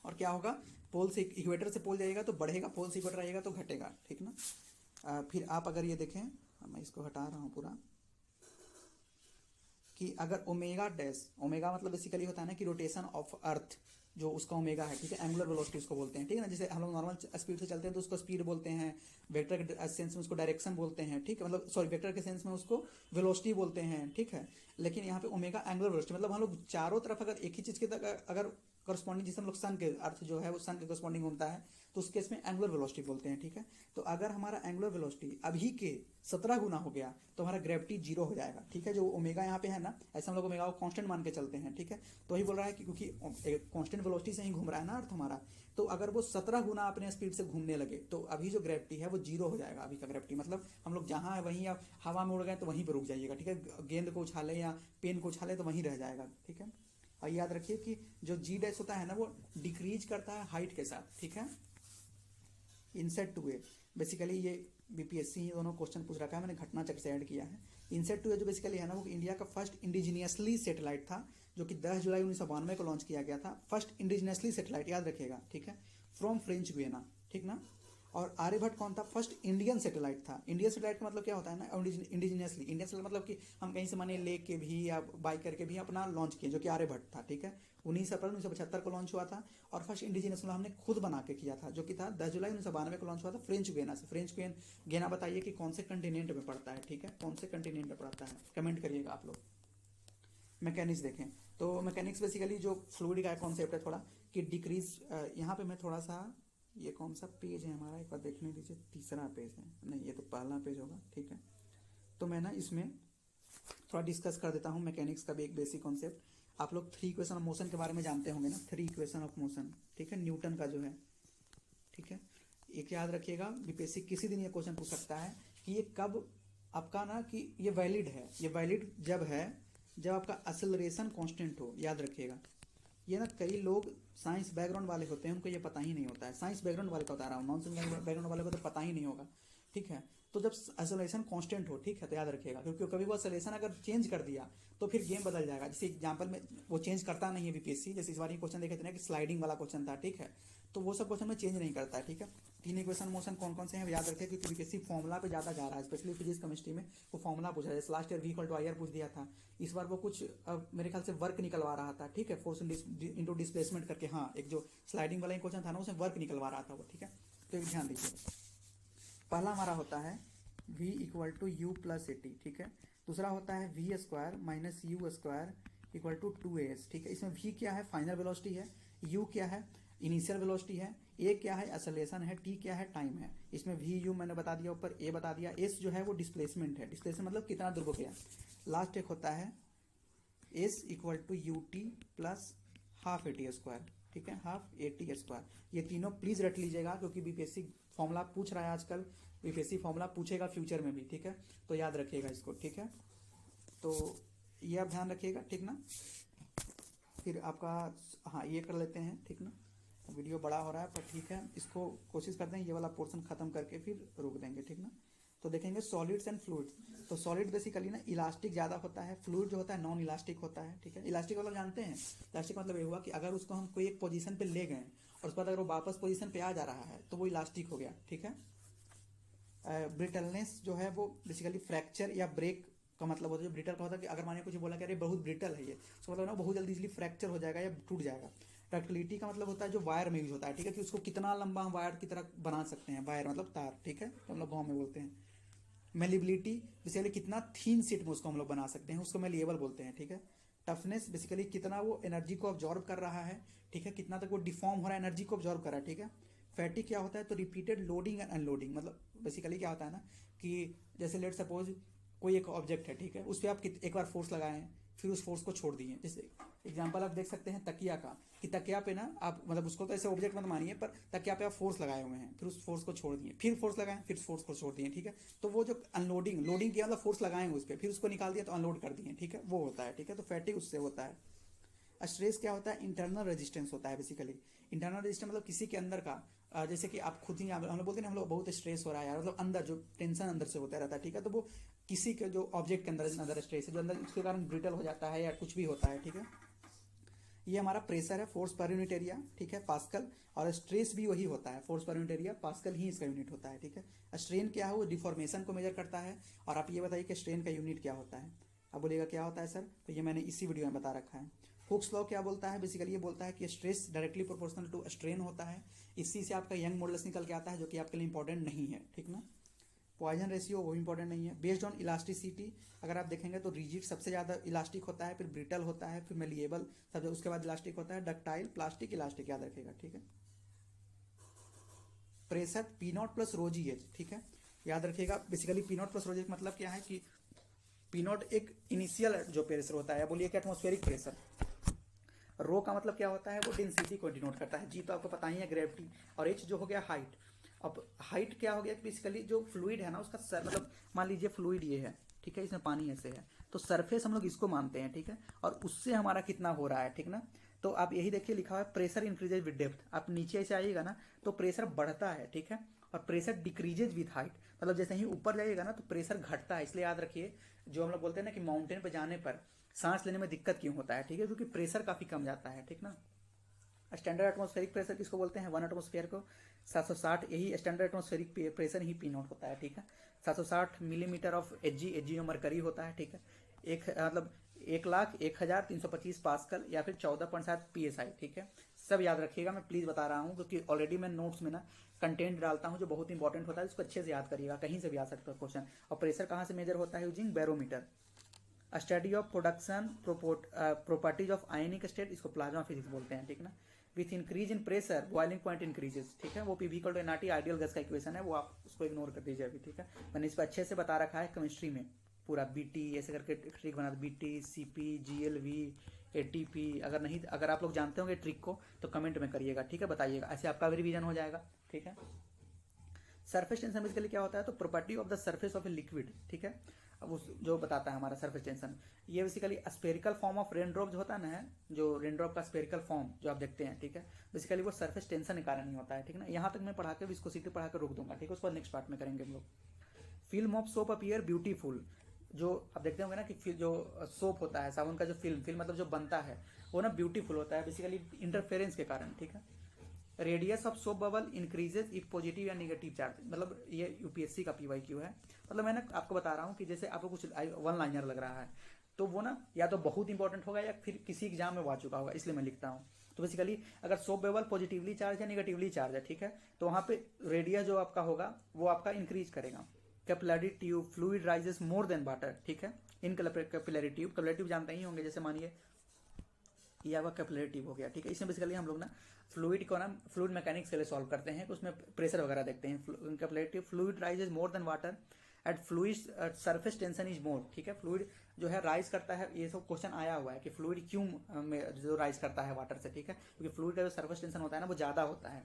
और क्या होगा, पोल से इक्वेटर से पोल जाएगा तो बढ़ेगा, पोल से इक्वेटर आएगा तो घटेगा, ठीक ना। फिर आप अगर ये देखें, मैं इसको हटा रहा हूँ पूरा, कि अगर ओमेगा डैश, ओमेगा मतलब बेसिकली होता है ना कि रोटेशन ऑफ अर्थ, जो उसका ओमेगा है, ठीक है, एंगुलर वेलोसिटी उसको बोलते हैं, ठीक है ना। जैसे हम लोग नॉर्मल स्पीड से चलते हैं तो उसको स्पीड बोलते हैं, वेक्टर के सेंस में उसको डायरेक्शन बोलते हैं, ठीक है, मतलब सॉरी वेक्टर के सेंस में उसको वेलोसिटी बोलते हैं, ठीक है। लेकिन यहाँ पे ओमेगा एंगुलर वेलोसिटी, मतलब हम लोग चारों तरफ अगर एक ही चीज के अगर करस्पॉन्डिंग, जिसे हम लोग सन के अर्थ जो है वो सन के करस्पॉन्डिंग घूमता है, तो उस केस में एंगुलर वेलोसिटी बोलते हैं, ठीक है। तो अगर हमारा एंगुलर वेलोसिटी अभी के 17 गुना हो गया तो हमारा ग्रेविटी जीरो हो जाएगा, ठीक है। जो ओमेगा यहाँ पे है ना, ऐसे हम लोग ओमेगा को कांस्टेंट मान के चलते हैं, ठीक है। तो वही बोल रहा है कि क्योंकि कांस्टेंट वेलोसिटी से ही घूम रहा है ना अर्थ हमारा, तो अगर वो 17 गुना अपने स्पीड से घूमने लगे तो अभी जो ग्रेविटी है वो जीरो हो जाएगा। अभी का ग्रेविटी मतलब हम लोग जहां है वहीं, आप हवा में उड़ गए तो वहीं पर रुक जाइएगा, ठीक है। गेंद को उछाले या पेन को उछाले तो वहीं रह जाएगा, ठीक है। और याद रखिए कि जो जी डैश होता है ना वो डिक्रीज करता है हाइट के साथ, ठीक है। इनसेट टू ए, बेसिकली ये बीपीएससी ये दोनों क्वेश्चन पूछ रखा है, मैंने घटना चक्र से ऐड किया है। इनसेट टू ए जो बेसिकली है ना वो इंडिया का फर्स्ट इंडिजिनियसली सैटेलाइट था, जो कि 10 जुलाई 1992 को लॉन्च किया गया था। फर्स्ट इंडिजिनियसली सैटेलाइट, याद रखिएगा, ठीक है, फ्रॉम फ्रेंच गुयाना, ठीक ना। और आर्यभट्ट कौन था? फर्स्ट इंडियन सैटेलाइट था। इंडियन सैटेलाइट का मतलब क्या होता है ना, इंडिजिनियसली, इंडियन सैटेलाइट मतलब कि हम कहीं से माने ले के भी या बाई करके भी अपना लॉन्च किए, जो कि आर्यभट्ट था, ठीक है। 19 अप्रैल 1975 को लॉन्च हुआ था। और फर्स्ट इंडिजिनियस मतलब हमने खुद बना के किया था, जो कि था 10 जुलाई 1992 को लॉन्च हुआ था फ्रेंच गुयाना से। फ्रेंच गुयाना बताइए कि कौन से कंटिनेंट में पड़ता है, ठीक है, कौन से कंटिनेंट में पड़ता है, कमेंट करिएगा आप लोग। मैकेनिक्स देखें तो मैकेनिक्स बेसिकली जो फ्लूइड का कॉन्सेप्ट है थोड़ा कि डिक्रीज, यहाँ पे मैं थोड़ा सा, ये कौन सा पेज है हमारा, एक बार देखने दीजिए, तीसरा पेज है, नहीं ये तो पहला पेज होगा, ठीक है। तो मैं ना इसमें थोड़ा डिस्कस कर देता हूँ मैकेनिक्स का भी एक बेसिक कॉन्सेप्ट। आप लोग 3 इक्वेशन ऑफ मोशन के बारे में जानते होंगे ना, 3 इक्वेशन ऑफ मोशन, ठीक है, न्यूटन का जो है, ठीक है। एक याद रखिएगा, बीपीएससी किसी दिन ये क्वेश्चन पूछ सकता है कि ये कब आपका ना कि ये वैलिड है, ये वैलिड जब है जब आपका एक्सेलरेशन कांस्टेंट हो, याद रखिएगा। ये ना कई लोग साइंस बैकग्राउंड वाले होते हैं उनको ये पता ही नहीं होता है, साइंस बैकग्राउंड वाले का बता रहा हूँ, नॉन साइंस बैकग्राउंड वाले को तो पता ही नहीं होगा, ठीक है। तो जब एक्सेलरेशन कांस्टेंट हो, ठीक है, तो याद रखिएगा, क्योंकि कभी वो एक्सेलरेशन अगर चेंज कर दिया तो फिर गेम बदल जाएगा। जैसे एग्जांपल में वो चेंज करता नहीं है बीपीएससी, जैसे इस बार क्वेश्चन देखे थे ना कि स्लाइडिंग वाला क्वेश्चन था, ठीक है, तो वो सब क्वेश्चन में चेंज नहीं करता है, ठीक है। 3 इक्वेशन मोशन कौन कौन से हैं याद रखिए, क्योंकि बीपीएससी फॉर्मुला पे ज्यादा जा रहा है, स्पेशली फिजिक्स केमिस्ट्री में वो फॉर्मुला पूछा है। लास्ट ईयर V=IR पूछ दिया था, इस बार वो कुछ मेरे ख्याल से वर्क निकलवा रहा था, ठीक है, फोर्स इंटू डिस्प्लेसमेंट करके, हाँ, एक जो स्लाइडिंग वाला क्वेश्चन था ना उसमें वर्क निकलवा रहा था वो, ठीक है। तो एक ध्यान दीजिए, पहला हमारा होता है V=U+80, ठीक है। दूसरा होता है V² - U² = 2as, ठीक है। इसमें V क्या है? फाइनल वेलोसिटी है, U क्या है? इनिशियल वेलोसिटी है, A क्या है? एक्सेलरेशन है, T क्या है? टाइम है। इसमें VU मैंने बता दिया ऊपर, A बता दिया, S जो है वो डिस्प्लेसमेंट है, डिस्प्लेसमेंट मतलब कितना दूर हो गया। लास्ट एक होता है S = UT + ½ AT², ठीक है, ½ AT²। ये तीनों प्लीज रट लीजिएगा क्योंकि बीपीएससी फॉर्मूला पूछ रहा है आजकल, बीपीएससी फॉर्मूला पूछेगा फ्यूचर में भी, ठीक है, तो याद रखिएगा इसको, ठीक है। तो ये आप ध्यान रखिएगा, ठीक ना। फिर आपका, हाँ, ये कर लेते हैं, ठीक ना। वीडियो बड़ा हो रहा है पर ठीक है, इसको कोशिश करते हैं ये वाला पोर्शन खत्म करके फिर रोक देंगे, ठीक ना। तो देखेंगे सॉलिड्स एंड फ्लूइड्स। तो सॉलिड बेसिकली ना इलास्टिक ज्यादा होता है, फ्लूइड जो होता है नॉन इलास्टिक होता है, ठीक है। इलास्टिक मतलब जानते हैं, इलास्टिक मतलब ये हुआ कि अगर उसको हम कोई एक पोजीशन पे ले गए और उसके बाद अगर वो वापस पोजीशन पे आ जा रहा है तो वो इलास्टिक हो गया, ठीक है। ब्रिटलनेस जो है वो बेसिकली फ्रैक्चर या ब्रेक का मतलब होता है। जो ब्रिटल का होता है कि अगर मैंने कुछ बोला कि अरे बहुत ब्रिटल है ये, उसका मतलब ना बहुत जल्दी इजीली फ्रैक्चर हो जाएगा या टूट जाएगा। डक्टिलिटी का मतलब होता है जो वायर में यूज होता है, ठीक है, कि उसको कितना लंबा हम वायर की तरह बना सकते हैं, वायर मतलब तार, ठीक है, तो हम लोग गाँव में बोलते हैं। मेलिबिलिटी बेसिकली कितना थीन सीट में उसको हम लोग बना सकते हैं, उसको मेलिएबल बोलते हैं, ठीक है। टफनेस बेसिकली कितना वो एनर्जी को ऑब्जॉर्व कर रहा है, ठीक है, कितना तक वो डिफॉर्म हो रहा है, एनर्जी को ऑब्जॉर्व कर रहा है, ठीक है। फैटिक क्या होता है? तो रिपीटेड लोडिंग एंड अनलोडिंग, मतलब बेसिकली क्या होता है ना कि जैसे लेट सपोज कोई एक ऑब्जेक्ट है, ठीक है, उस पर आप एक बार फोर्स लगाए फिर उस फोर्स को छोड़ दिए। जैसे एग्जांपल आप देख सकते हैं तकिया का, कि तकिया पे ना आप मतलब उसको तो ऐसे ऑब्जेक्ट मत मानिए, पर तकिया पे आप फोर्स लगाए हुए हैं, फिर उस फोर्स को छोड़ दिए, फिर फोर्स लगाए, फिर फोर्स को छोड़ दिए, ठीक है। तो वो जो अनलोडिंग, लोडिंग किया मतलब फोर्स लगाए उस पर, फिर उसको निकाल दिया तो अनलोड कर दिए, ठीक है, वो होता है, ठीक है। तो फैटिक उससे होता है। स्ट्रेस क्या होता है? इंटरनल रेजिस्टेंस होता है बेसिकली। इंटरनल रेजिस्टेंस मतलब किसी के अंदर का, जैसे कि आप खुद ही हम लोग बोलते हैं हम लोग बहुत स्ट्रेस हो रहा है यार, मतलब अंदर जो टेंशन अंदर से होता रहता है, ठीक है, तो वो किसी के जो ऑब्जेक्ट के अंदर स्ट्रेस है जो अंदर, उसके कारण ब्रिटल हो जाता है या कुछ भी होता है, ठीक है। ये हमारा प्रेशर है, फोर्स पर यूनिट एरिया, ठीक है, पास्कल। और स्ट्रेस भी वही होता है, force per unit area, pascal ही इसका यूनिट होता है, ठीक है। स्ट्रेन क्या है? वो डिफॉर्मेशन को मेजर करता है। और आप ये बताइए कि स्ट्रेन का यूनिट क्या होता है? अब बोलिएगा क्या होता है सर, तो ये मैंने इसी वीडियो में बता रखा है। हुक्स लॉ क्या बोलता है? बेसिकली ये बोलता है कि stress directly proportional to strain होता है। इसी से आपका यंग मॉडुलस निकल के आता है, जो कि आपके लिए इंपॉर्टेंट नहीं है, ठीक ना। पॉइजन रेशियो वो इंपॉर्टेंट नहीं है। बेस्ड ऑन इलास्टिसिटी अगर आप देखेंगे तो रिजिड सबसे ज़्यादा इलास्टिक होता है, फिर ब्रिटल होता है, फिर मेलिएबल सब, उसके बाद इलास्टिक होता है, डक्टाइल, प्लास्टिक, इलास्टिक, याद रखेगा, ठीक है। Pressure P not plus row ji H, ठीक है, याद रखिएगा। Basically P not plus row ji H मतलब क्या है कि पी नॉट एक इनिशियल जो प्रेशर होता है, बोलिए कि एटमॉस्फेरिक प्रेशर। रो का मतलब क्या होता है? वो डेंसिटी को डिनोट करता है। जी तो आपको पता ही है, ग्रेविटी। और एच जो हो गया हाइट। अब हाइट क्या हो गया? बेसिकली जो फ्लूइड है ना उसका मतलब मान लीजिए फ्लूइड ये है, ठीक है, इसमें पानी ऐसे है, तो सरफेस हम लोग इसको मानते हैं, ठीक है, और उससे हमारा कितना हो रहा है, ठीक ना। तो आप यही देखिए लिखा हुआ है प्रेशर इंक्रीजेज विद डेप्थ। आप नीचे ऐसे आइएगा ना तो प्रेशर बढ़ता है, ठीक है, और प्रेशर डिक्रीजेज विथ हाइट, मतलब जैसे ही ऊपर जाइएगा ना तो प्रेशर घटता है। इसलिए याद रखिए, जो हम लोग बोलते हैं ना कि माउंटेन पर जाने पर सांस लेने में दिक्कत क्यों होता है, ठीक है, क्योंकि प्रेशर काफी कम जाता है, ठीक ना। स्टैंडर्ड एटमॉस्फेरिक प्रेशर किसको बोलते हैं? 1 एटमॉस्फेयर को 760, यही standard atmospheric pressure he P not होता है, ठीक है। 760 मिलीमीटर ऑफ एच जी जो मरकरी होता है, ठीक है, एक मतलब 1,01,325 पास्कल या फिर 14.7 PSI, ठीक है। सब याद रखिएगा, मैं प्लीज बता रहा हूँ क्योंकि ऑलरेडी मैं नोट्स में ना कंटेंट डालता हूँ जो बहुत इंपॉर्टेंट होता है, उसको अच्छे से याद करिएगा, कहीं से भी आ सकता है क्वेश्चन। और प्रेशर कहाँ से मेजर होता है? Using barometer. Study of production properties of ionic state, इसको प्लाज्मा फिजिक्स बोलते हैं, ठीक ना। With increase in pressure boiling point increases, ठीक है, वो P V equal to NRT ideal gas का इक्वेशन है, वो आप उसको इग्नोर कर दीजिए अभी, ठीक है। मैंने इस पर अच्छे से बता रखा है केमिस्ट्री में, पूरा बीटी ऐसे करके ट्रिक बना, बीटी, सीपी, जीएलवी, एटीपी। अगर आप लोग जानते होंगे ट्रिक को तो कमेंट में करिएगा, ठीक है, बताइएगा, ऐसे आपका भी रिवीजन हो जाएगा, ठीक है। सरफेस टेंशन बेसिकली क्या होता है? तो property of the surface of a liquid, ठीक है, अब उस जो बताता है हमारा सरफेस टेंशन, ये basically spherical form of rain drop जो होता है ना, जो रेन ड्रॉप का स्पेरिकल फॉर्म जो आप देखते हैं, ठीक है, बेसिकली वो सरफेस टेंशन के कारण ही होता है, ठीक है ना। यहाँ तक मैं पढ़ा के विस्कोसिटी पढ़ा कर रोक दूंगा, ठीक है, उसके बाद नेक्स्ट पार्ट में करेंगे हम लोग। Film of soap appear beautiful, जो आप देखते होंगे ना कि जो सोप होता है, साबुन का जो फिल्म मतलब जो बनता है वो ना ब्यूटीफुल होता है बेसिकली इंटरफेरेंस के कारण, ठीक है। Radius of soap bubble increases if positive या नेगेटिव चार्ज, मतलब ये यूपीएससी का पीवाईक्यू है। मतलब मैं ना आपको बता रहा हूँ कि जैसे आपको कुछ वन लाइनर लग रहा है तो वो ना या तो बहुत इंपॉर्टेंट होगा या फिर किसी एग्जाम में आ चुका होगा, इसलिए मैं लिखता हूँ। तो बेसिकली अगर सोप बबल पॉजिटिवली चार्ज है नेगेटिवली चार्ज है, ठीक है, तो वहां पे रेडियस जो आपका होगा वो आपका इंक्रीज करेगा। Capillary tube fluid rises more than water, ठीक है, इन कैपिलरी ट्यूब जानते ही होंगे, जैसे मानिए ये आपका कैपिलरी ट्यूब हो गया, ठीक है। इसमें बेसिकली हम लोग ना फ्लूइड को ना फ्लूइड मैकेनिक्स के लिए सॉल्व करते हैं, तो उसमें प्रेशर वगैरह देखते हैं। Capillary tube fluid rises more than water at fluid surface tension is more, ठीक है, फ्लूइड जो है राइज करता है, ये सब क्वेश्चन आया हुआ है कि फ्लूइड क्यों जो राइज करता है वाटर से, ठीक है, क्योंकि फ्लूइड का जो सरफेस टेंशन होता है ना वो ज्यादा होता है।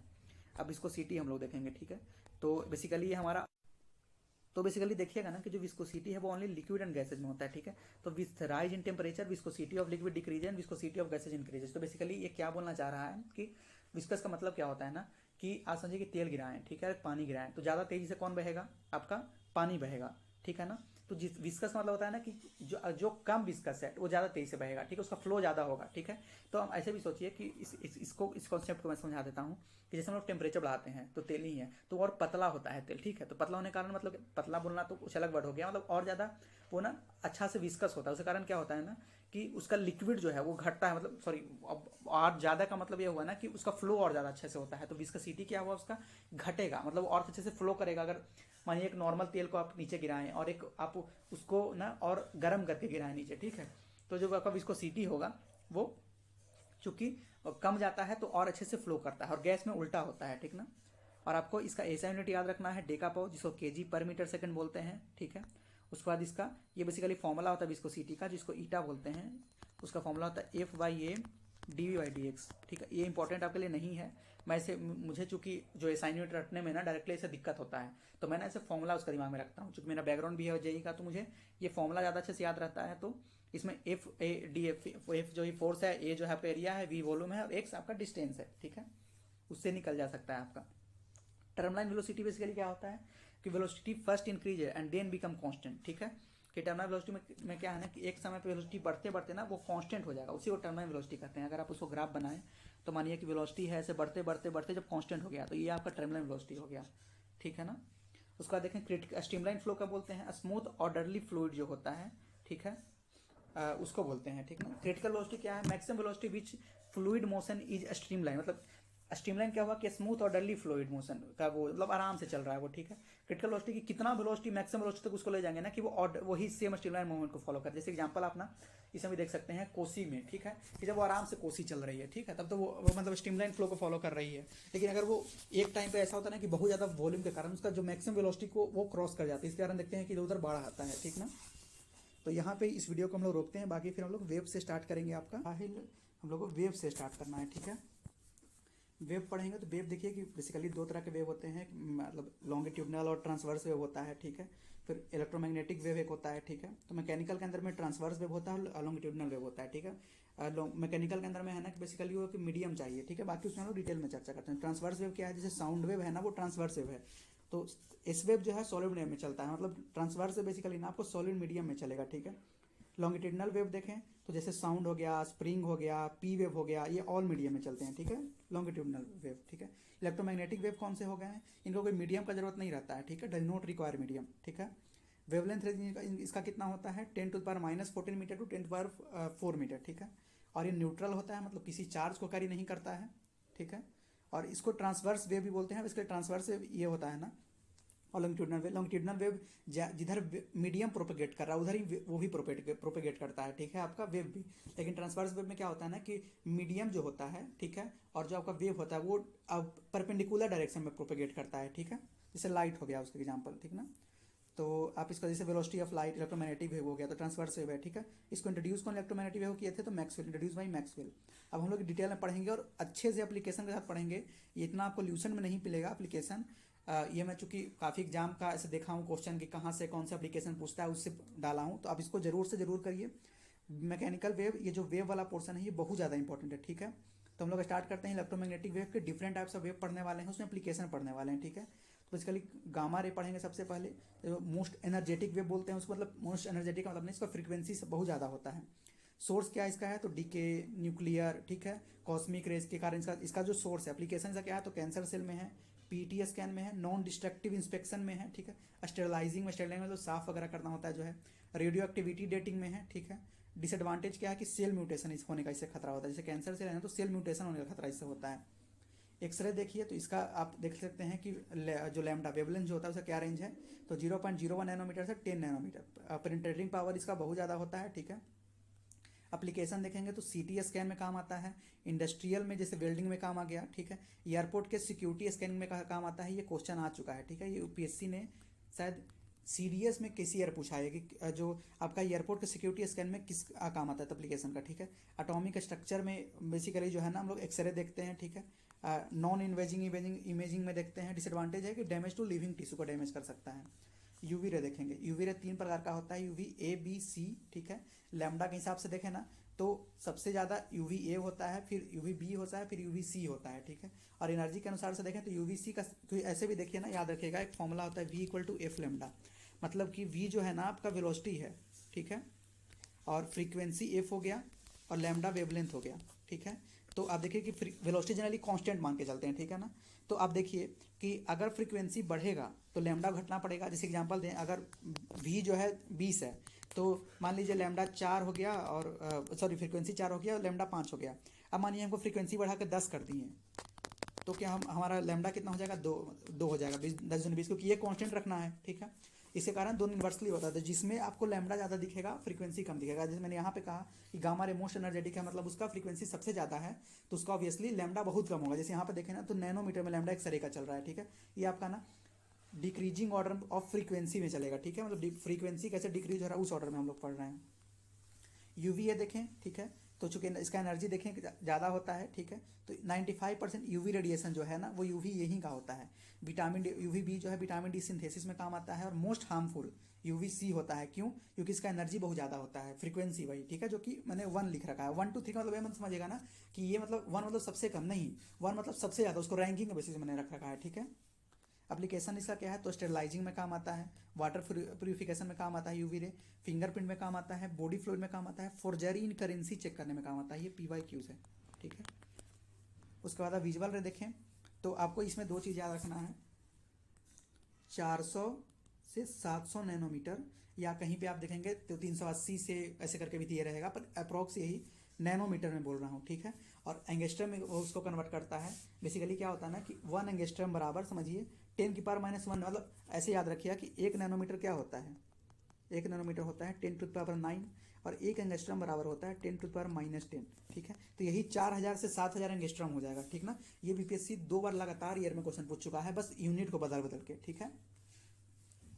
अब इसको सीटी हम लोग देखेंगे, ठीक है। तो बेसिकली ये हमारा, तो बेसिकली देखिएगा ना कि जो विस्कोसिटी है वो ओनली लिक्विड एंड गैसेज में होता है, ठीक है। तो with rise in temperature viscosity of liquid decrease and viscosity of gases increases. तो बेसिकली ये क्या बोलना चाह रहा है कि विस्कस का मतलब क्या होता है ना कि आप समझिए कि तेल गिराएं, ठीक है, पानी गिराएं तो ज्यादा तेजी से कौन बहेगा? आपका पानी बहेगा, ठीक है ना। तो जिस विस्कस मतलब होता है ना कि जो कम विस्कस है वो ज्यादा तेजी से बहेगा, ठीक है, उसका फ्लो ज्यादा होगा, ठीक है। तो हम ऐसे भी सोचिए कि इस कॉन्सेप्ट को मैं समझा देता हूँ कि जैसे हम लोग टेम्परेचर बढ़ाते हैं तो तेल ही है तो और पतला होता है तेल, ठीक है, तो पतला होने के कारण मतलब पतला बोलना तो कुछ अलग वर्ड हो गया, मतलब और ज्यादा वो ना अच्छा से विस्कस होता है। उसके कारण क्या होता है ना कि उसका लिक्विड जो है वो घटता है, मतलब सॉरी, और ज्यादा का मतलब ये हुआ ना कि उसका फ्लो और ज्यादा अच्छे से होता है। तो विस्कोसिटी क्या हुआ? उसका घटेगा, मतलब और अच्छे से फ्लो करेगा। अगर मानिए एक नॉर्मल तेल को आप नीचे गिराएं और एक आप उसको ना और गर्म करके गिराएं नीचे, ठीक है, तो जो आपका विस्कोसिटी होगा वो चूंकि कम जाता है तो और अच्छे से फ्लो करता है, और गैस में उल्टा होता है, ठीक ना। और आपको इसका ऐसा यूनिट याद रखना है डेका पाव, जिसको केजी पर मीटर सेकंड बोलते हैं, ठीक है। उसके बाद इसका ये बेसिकली फॉर्मूला होता है विस्कोसिटी का, जिसको ईटा बोलते हैं। उसका फॉर्मूला होता है F/A dV/dx, ठीक है। ये इंपॉर्टेंट आपके लिए नहीं है, मैं इसे मुझे चूंकि जो एसआई यूनिट रखने में ना डायरेक्टली इसे दिक्कत होता है तो मैंने ऐसे फॉर्मूला उसका दिमाग में रखता हूँ, चूंकि मेरा बैकग्राउंड भी है जेई का, तो मुझे ये फॉर्मूला ज़्यादा अच्छे से याद रहता है। तो इसमें F जो ही फोर्स है, ए जो है आपका एरिया है, वी वॉल्यूम है, और एक्स आपका डिस्टेंस है, ठीक है, उससे निकल जा सकता है आपका। टर्मलाइन वेलोसिटी बेसिकली क्या होता है कि वेलोसिटी फर्स्ट इंक्रीज है एंड देन बिकम कांस्टेंट, ठीक है, कि टर्मिनल वेलोसिटी में क्या है ना कि एक समय पे वेलोसिटी बढ़ते बढ़ते ना वो कांस्टेंट हो जाएगा, उसी को टर्मिनल वेलोसिटी कहते हैं। अगर आप उसको ग्राफ बनाएं तो मानिए कि वेलोसिटी है ऐसे बढ़ते बढ़ते बढ़ते जब कांस्टेंट हो गया तो ये आपका टर्मिनल वेलोसिटी हो गया, ठीक है ना। उसका देखें क्रिटिकल स्ट्रीमलाइन फ्लो का बोलते हैं, स्मूथ ऑर्डरली फ्लूइड जो होता है, ठीक है, उसको बोलते हैं, ठीक ना। क्रिटिकल वेलोसिटी क्या है, maximum velocity which fluid motion is streamline, मतलब स्ट्रीमलाइन क्या हुआ कि स्मूथ और डरली फ्लूइड मोशन का वो मतलब आराम से चल रहा है वो, ठीक है। क्रिटिकल वेलोसिटी की कितना वेलोसिटी मैक्सिमम वेलोसिटी तक उसको ले जाएंगे ना कि वो वही सेम स्ट्रीमलाइन मूवमेंट को फॉलो करे। जैसे एग्जांपल आप ना इसमें भी देख सकते हैं कोसी में, ठीक है, कि जब वो आराम से कोसी चल रही है, ठीक है, तब तो वो मतलब स्ट्रीमलाइन फ्लो को फॉलो कर रही है। लेकिन अगर वो एक टाइम पे ऐसा होता है ना कि बहुत ज़्यादा वॉल्यूम के कारण उसका जो मैक्सिमम वेलोसिटी को वो क्रॉस कर जाती है, इसके कारण देखते हैं कि इधर उधर बाढ़ आता है, ठीक ना। तो यहाँ पे इस वीडियो को हम लोग रोकते हैं, बाकी फिर हम लोग वेव से स्टार्ट करेंगे। आपका हम लोग को वेव से स्टार्ट करना है, ठीक है। वेव पढ़ेंगे तो वेव देखिए कि बेसिकली दो तरह के वेव होते हैं, मतलब लॉन्गिट्यूडनल और ट्रांसवर्स वेव होता है, ठीक है। फिर इलेक्ट्रोमैग्नेटिक वेव एक होता है, ठीक है। तो मैकेनिकल के अंदर में ट्रांसवर्स वेव होता है और लॉन्गिट्यूडनल वेव होता है, ठीक है। मैकेनिकल के अंदर में है ना कि बेसिकली वो कि मीडियम चाहिए, ठीक है। बाकी उसमें हम लोग डिटेल में चर्चा करते हैं। ट्रांसवर्स वेव क्या है, जैसे साउंड वेव है ना, वो ट्रांसवर्स वेव है। तो इस वेव जो है सॉलिड मीडियम में चलता है, मतलब ट्रांसवर्स बेसिकली ना आपको सॉलिड मीडियम में चलेगा, ठीक है। लॉन्गिट्यूडनल वेव देखें तो जैसे साउंड हो गया, स्प्रिंग हो गया, पी वेव हो गया, ये ऑल मीडियम में चलते हैं, ठीक है, लॉन्गिट्यूडनल वेव, ठीक है। इलेक्ट्रोमैग्नेटिक वेव कौन से हो गए हैं, इनको कोई मीडियम का जरूरत नहीं रहता है, ठीक है, डज नॉट रिक्वायर मीडियम, ठीक है। वेवलेंथ रेंज इसका कितना होता है 10⁻⁻14 मीटर टू 10⁻4 मीटर, ठीक है। और ये न्यूट्रल होता है, मतलब किसी चार्ज को कैरी नहीं करता है, ठीक है। और इसको ट्रांसवर्स वेव भी बोलते हैं। इसके ट्रांसवर्स वेव ये होता है ना, और लॉन्गिट्यूडनल वेव जिधर मीडियम प्रोपेगेट कर रहा है उधर ही वो भी प्रोपेगेट करता है, ठीक है, आपका वेव भी। लेकिन ट्रांसवर्स वेव में क्या होता है ना कि मीडियम जो होता है, ठीक है, और जो आपका वेव होता है वो अब परपेंडिकुलर डायरेक्शन में प्रोपेगेट करता है, ठीक है। जैसे लाइट हो गया उसका एग्जाम्पल, ठीक ना। तो आप इसका जैसे velocity of light electromagnetic wave हो गया, तो ट्रांसवर्स वेव है, ठीक है। इसको इंट्रोड्यूस कौन इलेक्ट्रोमैग्नेटिक वेव किए थे, तो मैक्सवेल, इंट्रोड्यूस बाई मैक्सवेल। अब हम लोग डिटेल में पढ़ेंगे और अच्छे से एप्लीकेशन के साथ पढ़ेंगे। ये इतना आपको ल्यूसन में नहीं मिलेगा एप्लीकेशन। ये मैं चूंकि काफ़ी एग्जाम का ऐसे देखा हूँ क्वेश्चन कि कहाँ से कौन सा एप्लीकेशन पूछता है, उससे डाला हूँ, तो आप इसको जरूर से जरूर करिए। मैकेनिकल वेव, ये जो वेव वाला पोर्सन है ये बहुत ज़्यादा इंपॉर्टेंट है, ठीक है। तो हम लोग स्टार्ट करते हैं इलेक्ट्रोमैग्नेटिक वेव के डिफरेंट टाइप्स ऑफ वेव पढ़ने वाले हैं, उसमें एप्लीकेशन पढ़ने वाले हैं, ठीक है। तो बेसिकली गामा रे पढ़ेंगे सबसे पहले। तो मोस्ट एनर्जेटिक वेव बोलते हैं उसको, मतलब मोस्ट एनर्जेटिक का मतलब नहीं, इसका फ्रीक्वेंसी बहुत ज़्यादा होता है। सोर्स क्या इसका है, तो डीके, न्यूक्लियर, ठीक है, कॉस्मिक रेज के कारण इसका जो सोर्स है, एप्लीकेशन का क्या है, तो कैंसर सेल में है, पीटी स्कैन में है, नॉन डिस्ट्रक्टिव इंस्पेक्शन में है, ठीक है, स्टेरलाइजिंग में, स्टेरलाइजिंग में तो साफ वगैरह करना होता है जो है, रेडियो एक्टिविटी डेटिंग में है, ठीक है। डिसएडवांटेज क्या है कि सेल म्यूटेशन इस होने का इससे खतरा होता है, जैसे कैंसर सेल है ना तो सेल म्यूटेशन होने का खतरा इससे होता है। एक्सरे देखिए तो इसका आप देख सकते हैं कि जो लैम्डा वेवलेंथ जो होता है उसका क्या रेंज है, तो 0.01 नैनोमीटर से 10 नैनोमीटर। पेनिट्रेटिंग पावर इसका बहुत ज़्यादा होता है, ठीक है। एप्लीकेशन देखेंगे तो सीटी स्कैन में काम आता है, इंडस्ट्रियल में जैसे वेल्डिंग में काम आ गया, ठीक है। एयरपोर्ट के सिक्योरिटी स्कैनिंग में काम आता है, ये क्वेश्चन आ चुका है, ठीक है। ये यूपीएससी ने शायद सीडीएस में किसी ईयर पूछा है कि जो आपका एयरपोर्ट के सिक्योरिटी स्कैन में किस काम आता है एप्लीकेशन का, ठीक है। एटॉमिक स्ट्रक्चर में बेसिकली जो है ना हम लोग एक्सरे देखते हैं, ठीक है। नॉन इन्वेजिंग इमेजिंग में देखते हैं। डिसएडवांटेज है कि डैमेज टू लिविंग टिश्यू को डैमेज कर सकता है। यूवी रे देखेंगे, यूवी रे 3 प्रकार का होता है, यूवी ए बी सी, ठीक है। लैम्डा के हिसाब से देखें ना तो सबसे ज़्यादा यूवी ए होता है, फिर यूवी बी होता है, फिर यूवी सी होता है, ठीक है। और एनर्जी के अनुसार से देखें तो यूवी सी का ऐसे भी देखिए ना, याद रखिएगा एक फॉर्मूला होता है V=F लैम्डा, मतलब कि V जो है ना आपका वेलोसिटी है, ठीक है, और फ्रीक्वेंसी F हो गया और लैम्डा वेवलेंथ हो गया, ठीक है। तो आप देखिए कि वेलोसिटी जनरली कांस्टेंट मान के चलते हैं, ठीक है ना। तो आप देखिए कि अगर फ्रीक्वेंसी बढ़ेगा तो लैम्डा घटना पड़ेगा। जैसे एग्जांपल दें, अगर V जो है 20 है तो मान लीजिए लैम्डा 4 हो गया और सॉरी फ्रीक्वेंसी 4 हो गया और लैम्डा 5 हो गया। अब मानिए हमको फ्रीक्वेंसी बढ़ा के 10 कर दिए, तो क्या हमारा लैम्डा कितना हो जाएगा, 2 हो जाएगा, 10⁻20, क्योंकि ये कांस्टेंट रखना है, ठीक है। इसके कारण दोनों इन्वर्सली होता है, तो जिसमें आपको लैम्डा ज़्यादा दिखेगा फ्रीक्वेंसी कम दिखेगा। जैसे मैंने यहाँ पे कहा कि गामा रे मोस्ट एनर्जेटिक है, मतलब उसका फ्रीक्वेंसी सबसे ज़्यादा है, तो उसका ऑब्वियसली लैम्डा बहुत कम होगा। जैसे यहाँ पे देखें ना तो नैनोमीटर में लैम्डा एक्सरे का चल रहा है, ठीक है। ये आपका ना डिक्रीजिंग ऑर्डर ऑफ फ्रीक्वेंसी में चलेगा, ठीक है, मतलब फ्रीक्वेंसी कैसे डिक्रीज हो रहा है उस ऑर्डर में हम लोग पढ़ रहे हैं। यूवी देखें, ठीक है, तो चूंकि इसका एनर्जी देखें ज़्यादा होता है, ठीक है, तो 95% यूवी रेडिएशन जो है ना वो यूवी यही का होता है। विटामिन डी यूवी बी जो है विटामिन डी सिंथेसिस में काम आता है, और मोस्ट हार्मफुल यूवी सी होता है। क्यों? क्योंकि इसका एनर्जी बहुत ज़्यादा होता है, फ्रीक्वेंसी वही, ठीक है, जो कि मैंने 1 लिख रखा है। 1 2 3 का मतलब ये मत समझिएगा ना कि ये मतलब 1 मतलब सबसे कम नहीं, 1 मतलब सबसे ज़्यादा, उसको रैंकिंग के बेसिस मैंने रख रखा है, ठीक है। एप्लीकेशन इसका क्या है, तो स्टेरलाइजिंग में काम आता है, वाटर प्यूरिफिकेशन में काम आता है यूवी रे, फिंगरप्रिंट में काम आता है, बॉडी फ्लूइड में काम आता है, फोर्जरी इन करेंसी चेक करने में काम आता है। ये PYQs है, ठीक है। उसके बाद आप विजुअल रे देखें तो आपको इसमें 2 चीज़ याद रखना है, 400 से 700 नैनोमीटर या कहीं पे आप देखेंगे तो 380 से ऐसे करके भी दिया रहेगा, पर अप्रॉक्स यही नैनोमीटर में बोल रहा हूँ, ठीक है। और एंगस्ट्रम में वो उसको कन्वर्ट करता है। बेसिकली क्या होता है ना कि 1 एंगस्ट्रम बराबर समझिए 10⁻⁻1, मतलब ऐसे याद रखिएगा कि 1 नैनोमीटर क्या होता है, 1 नैनोमीटर होता है 10⁻⁹, और 1 एंगस्ट्रम बराबर होता है 10⁻⁻10, ठीक है। तो यही 4000 से 7000 एंगस्ट्रम हो जाएगा, ठीक ना। ये बीपीएससी 2 बार लगातार ईयर में क्वेश्चन पूछ चुका है, बस यूनिट को बदल बदल के, ठीक है।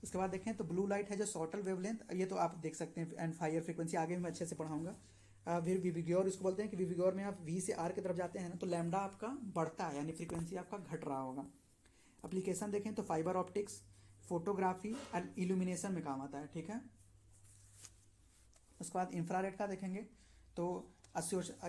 उसके बाद देखें तो ब्लू लाइट है जो शॉर्टर वेवलेंथ, ये तो आप देख सकते हैं, एंड हायर फ्रीक्वेंसी आगे मैं अच्छे से पढ़ाऊंगा। फिर विविग्योर इसको बोलते हैं कि विविग्योर में आप वी से आर की तरफ जाते हैं ना तो लैम्डा आपका बढ़ता है, यानी फ्रीक्वेंसी आपका घट रहा होगा। एप्लीकेशन देखें तो fibre optics, photography and illumination में काम आता है, ठीक है। उसके बाद इंफ्रारेड का देखेंगे तो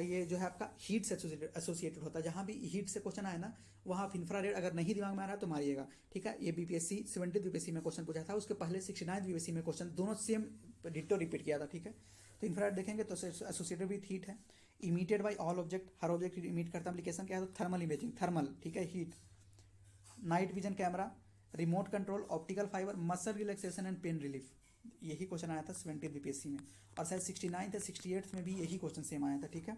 ये जो है आपका हीट से एसोसिएटेड होता है। जहां भी हीट से क्वेश्चन आए ना वहां आप इंफ्रारेड अगर नहीं दिमाग में आ रहा है तो मारिएगा, ठीक है। ये बीपीएससी 70 बीपीएससी में क्वेश्चन पूछा था, उसके पहले 69 बीपीएससी में क्वेश्चन दोनों सेम डिटो रिपीट किया था, ठीक है। तो इंफ्रारेड देखेंगे तो एसोसिएटेड विथ हीट है। Emitted by all object, her object emit करता है। एप्लीकेशन क्या है तो थर्मल इमेजिंग, थर्मल, ठीक है, heat. Night vision camera, remote control, optical fibre, muscle relaxation and pain relief, यही क्वेश्चन आया था 70 बीपीएससी में। और शायद 69 या 68 में भी यही क्वेश्चन सेम आया था, ठीक है।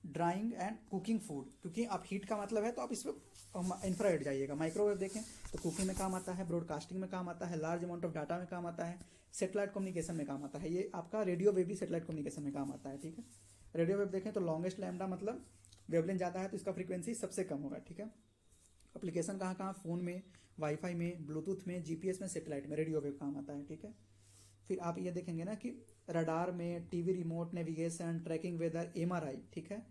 ड्राइंग एंड कुकिंग फूड, क्योंकि आप हीट का मतलब है तो आप इस पर इंफ्रारेड जाइएगा। माइक्रोवेव देखें तो कुकिंग में काम आता है, ब्रॉडकास्टिंग में काम आता है, लार्ज अमाउंट ऑफ डाटा में काम आता है, सेटेलाइट कम्युनिकेशन में काम आता है। ये आपका रेडियो वेव भी सेटेलाइट कम्युनिकेशन में काम आता है, ठीक है। रेडियो वेव देखें तो लॉन्गेस्ट लैम्डा, मतलब वेवलेंथ ज़्यादा है तो इसका फ्रीक्वेंसी सबसे कम होगा, ठीक है। एप्लीकेशन कहाँ कहाँ, फ़ोन में, वाईफाई में, ब्लूटूथ में, जीपीएस में, सेटेलाइट में रेडियो वेव काम आता है, ठीक है। फिर आप ये देखेंगे ना कि रडार में, TV remote, navigation, tracking weather, MRI, ठीक है।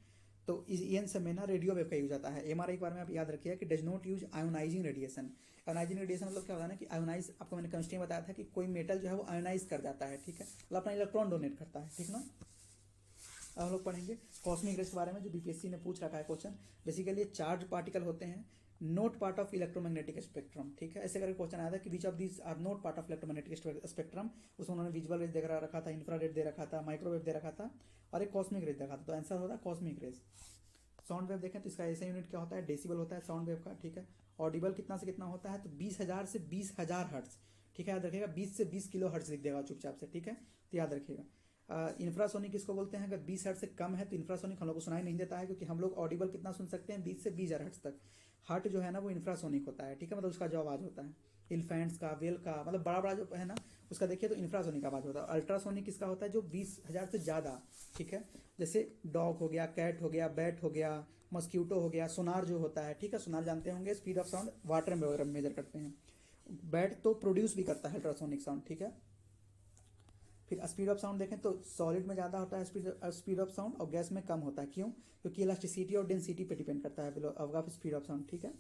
तो इन सब में ना रेडियो वेव का यूज आता है। एमआरआई के बारे में आप याद रखिए कि does not use ionising radiation. Ionising radiation मतलब क्या होता है ना कि आयोनाइज, आपको मैंने केमिस्ट्री में बताया था कि कोई मेटल जो है वो आयोनाइज कर जाता है, ठीक है, मतलब अपना इलेक्ट्रॉन डोनेट करता है, ठीक ना। अब हम लोग पढ़ेंगे कॉस्मिक रेज के बारे में जो बीपीएससी ने पूछ रखा है क्वेश्चन। बेसिकली चार्ज पार्टिकल होते हैं, not part of electromagnetic spectrum, ठीक है। ऐसे करके क्वेश्चन आया था कि which of these are not part of electromagnetic spectrum. उसमें उन्होंने विजुअल रेज दे रखा था, इंफ्रारेड दे रखा था, माइक्रोवेव दे रखा था, और एक कॉस्मिक रेज देखा था। तो आंसर होता है कॉस्मिक रेज। साउंड वेव देखें तो इसका ऐसा यूनिट क्या होता है, डेसिबल होता है साउंड वेव का, ठीक है। ऑडिबल कितना से कितना होता है तो 20,000 से 20,000 हर्ट्ज, ठीक है, याद रखिएगा। 20 से 20 किलो हर्ट्ज लिख देगा चुपचाप से, ठीक है, तो याद रखिएगा। इंफ्रासोनिक किसको बोलते हैं, अगर 20 हर्ट्ज से कम है तो इंफ्रासोनिक हम लोग को सुनाई नहीं देता है, क्योंकि हम लोग ऑडिबल कितना सुन सकते हैं 20 से 20,000 हर्ट्ज तक। हर्ट जो है ना वो इंफ्रासोनिक होता है, ठीक है, मतलब उसका जो आवाज होता है, एलिफेंट्स का, वेल का, मतलब बड़ा बड़ा जो है ना उसका देखिए तो इंफ्रासोनिक आवाज होता है। अल्ट्रासोनिक किसका होता है जो 20,000 से ज़्यादा, ठीक है, जैसे डॉग हो गया, कैट हो गया, बैट हो गया, मस्क्यूटो हो गया। सोनार जो होता है, ठीक है, सोनार जानते होंगे, स्पीड ऑफ साउंड वाटर में वगैरह मेजर करते हैं। बैट तो प्रोड्यूस भी करता है अल्ट्रासोनिक साउंड, ठीक है। फिर स्पीड ऑफ साउंड देखें तो सॉलिड में ज़्यादा होता है स्पीड ऑफ साउंड, और गैस में कम होता है। क्यों? क्योंकि इलास्टिसिटी और डेंसिटी पे डिपेंड करता है ऑफ स्पीड ऑफ साउंड, ठीक है।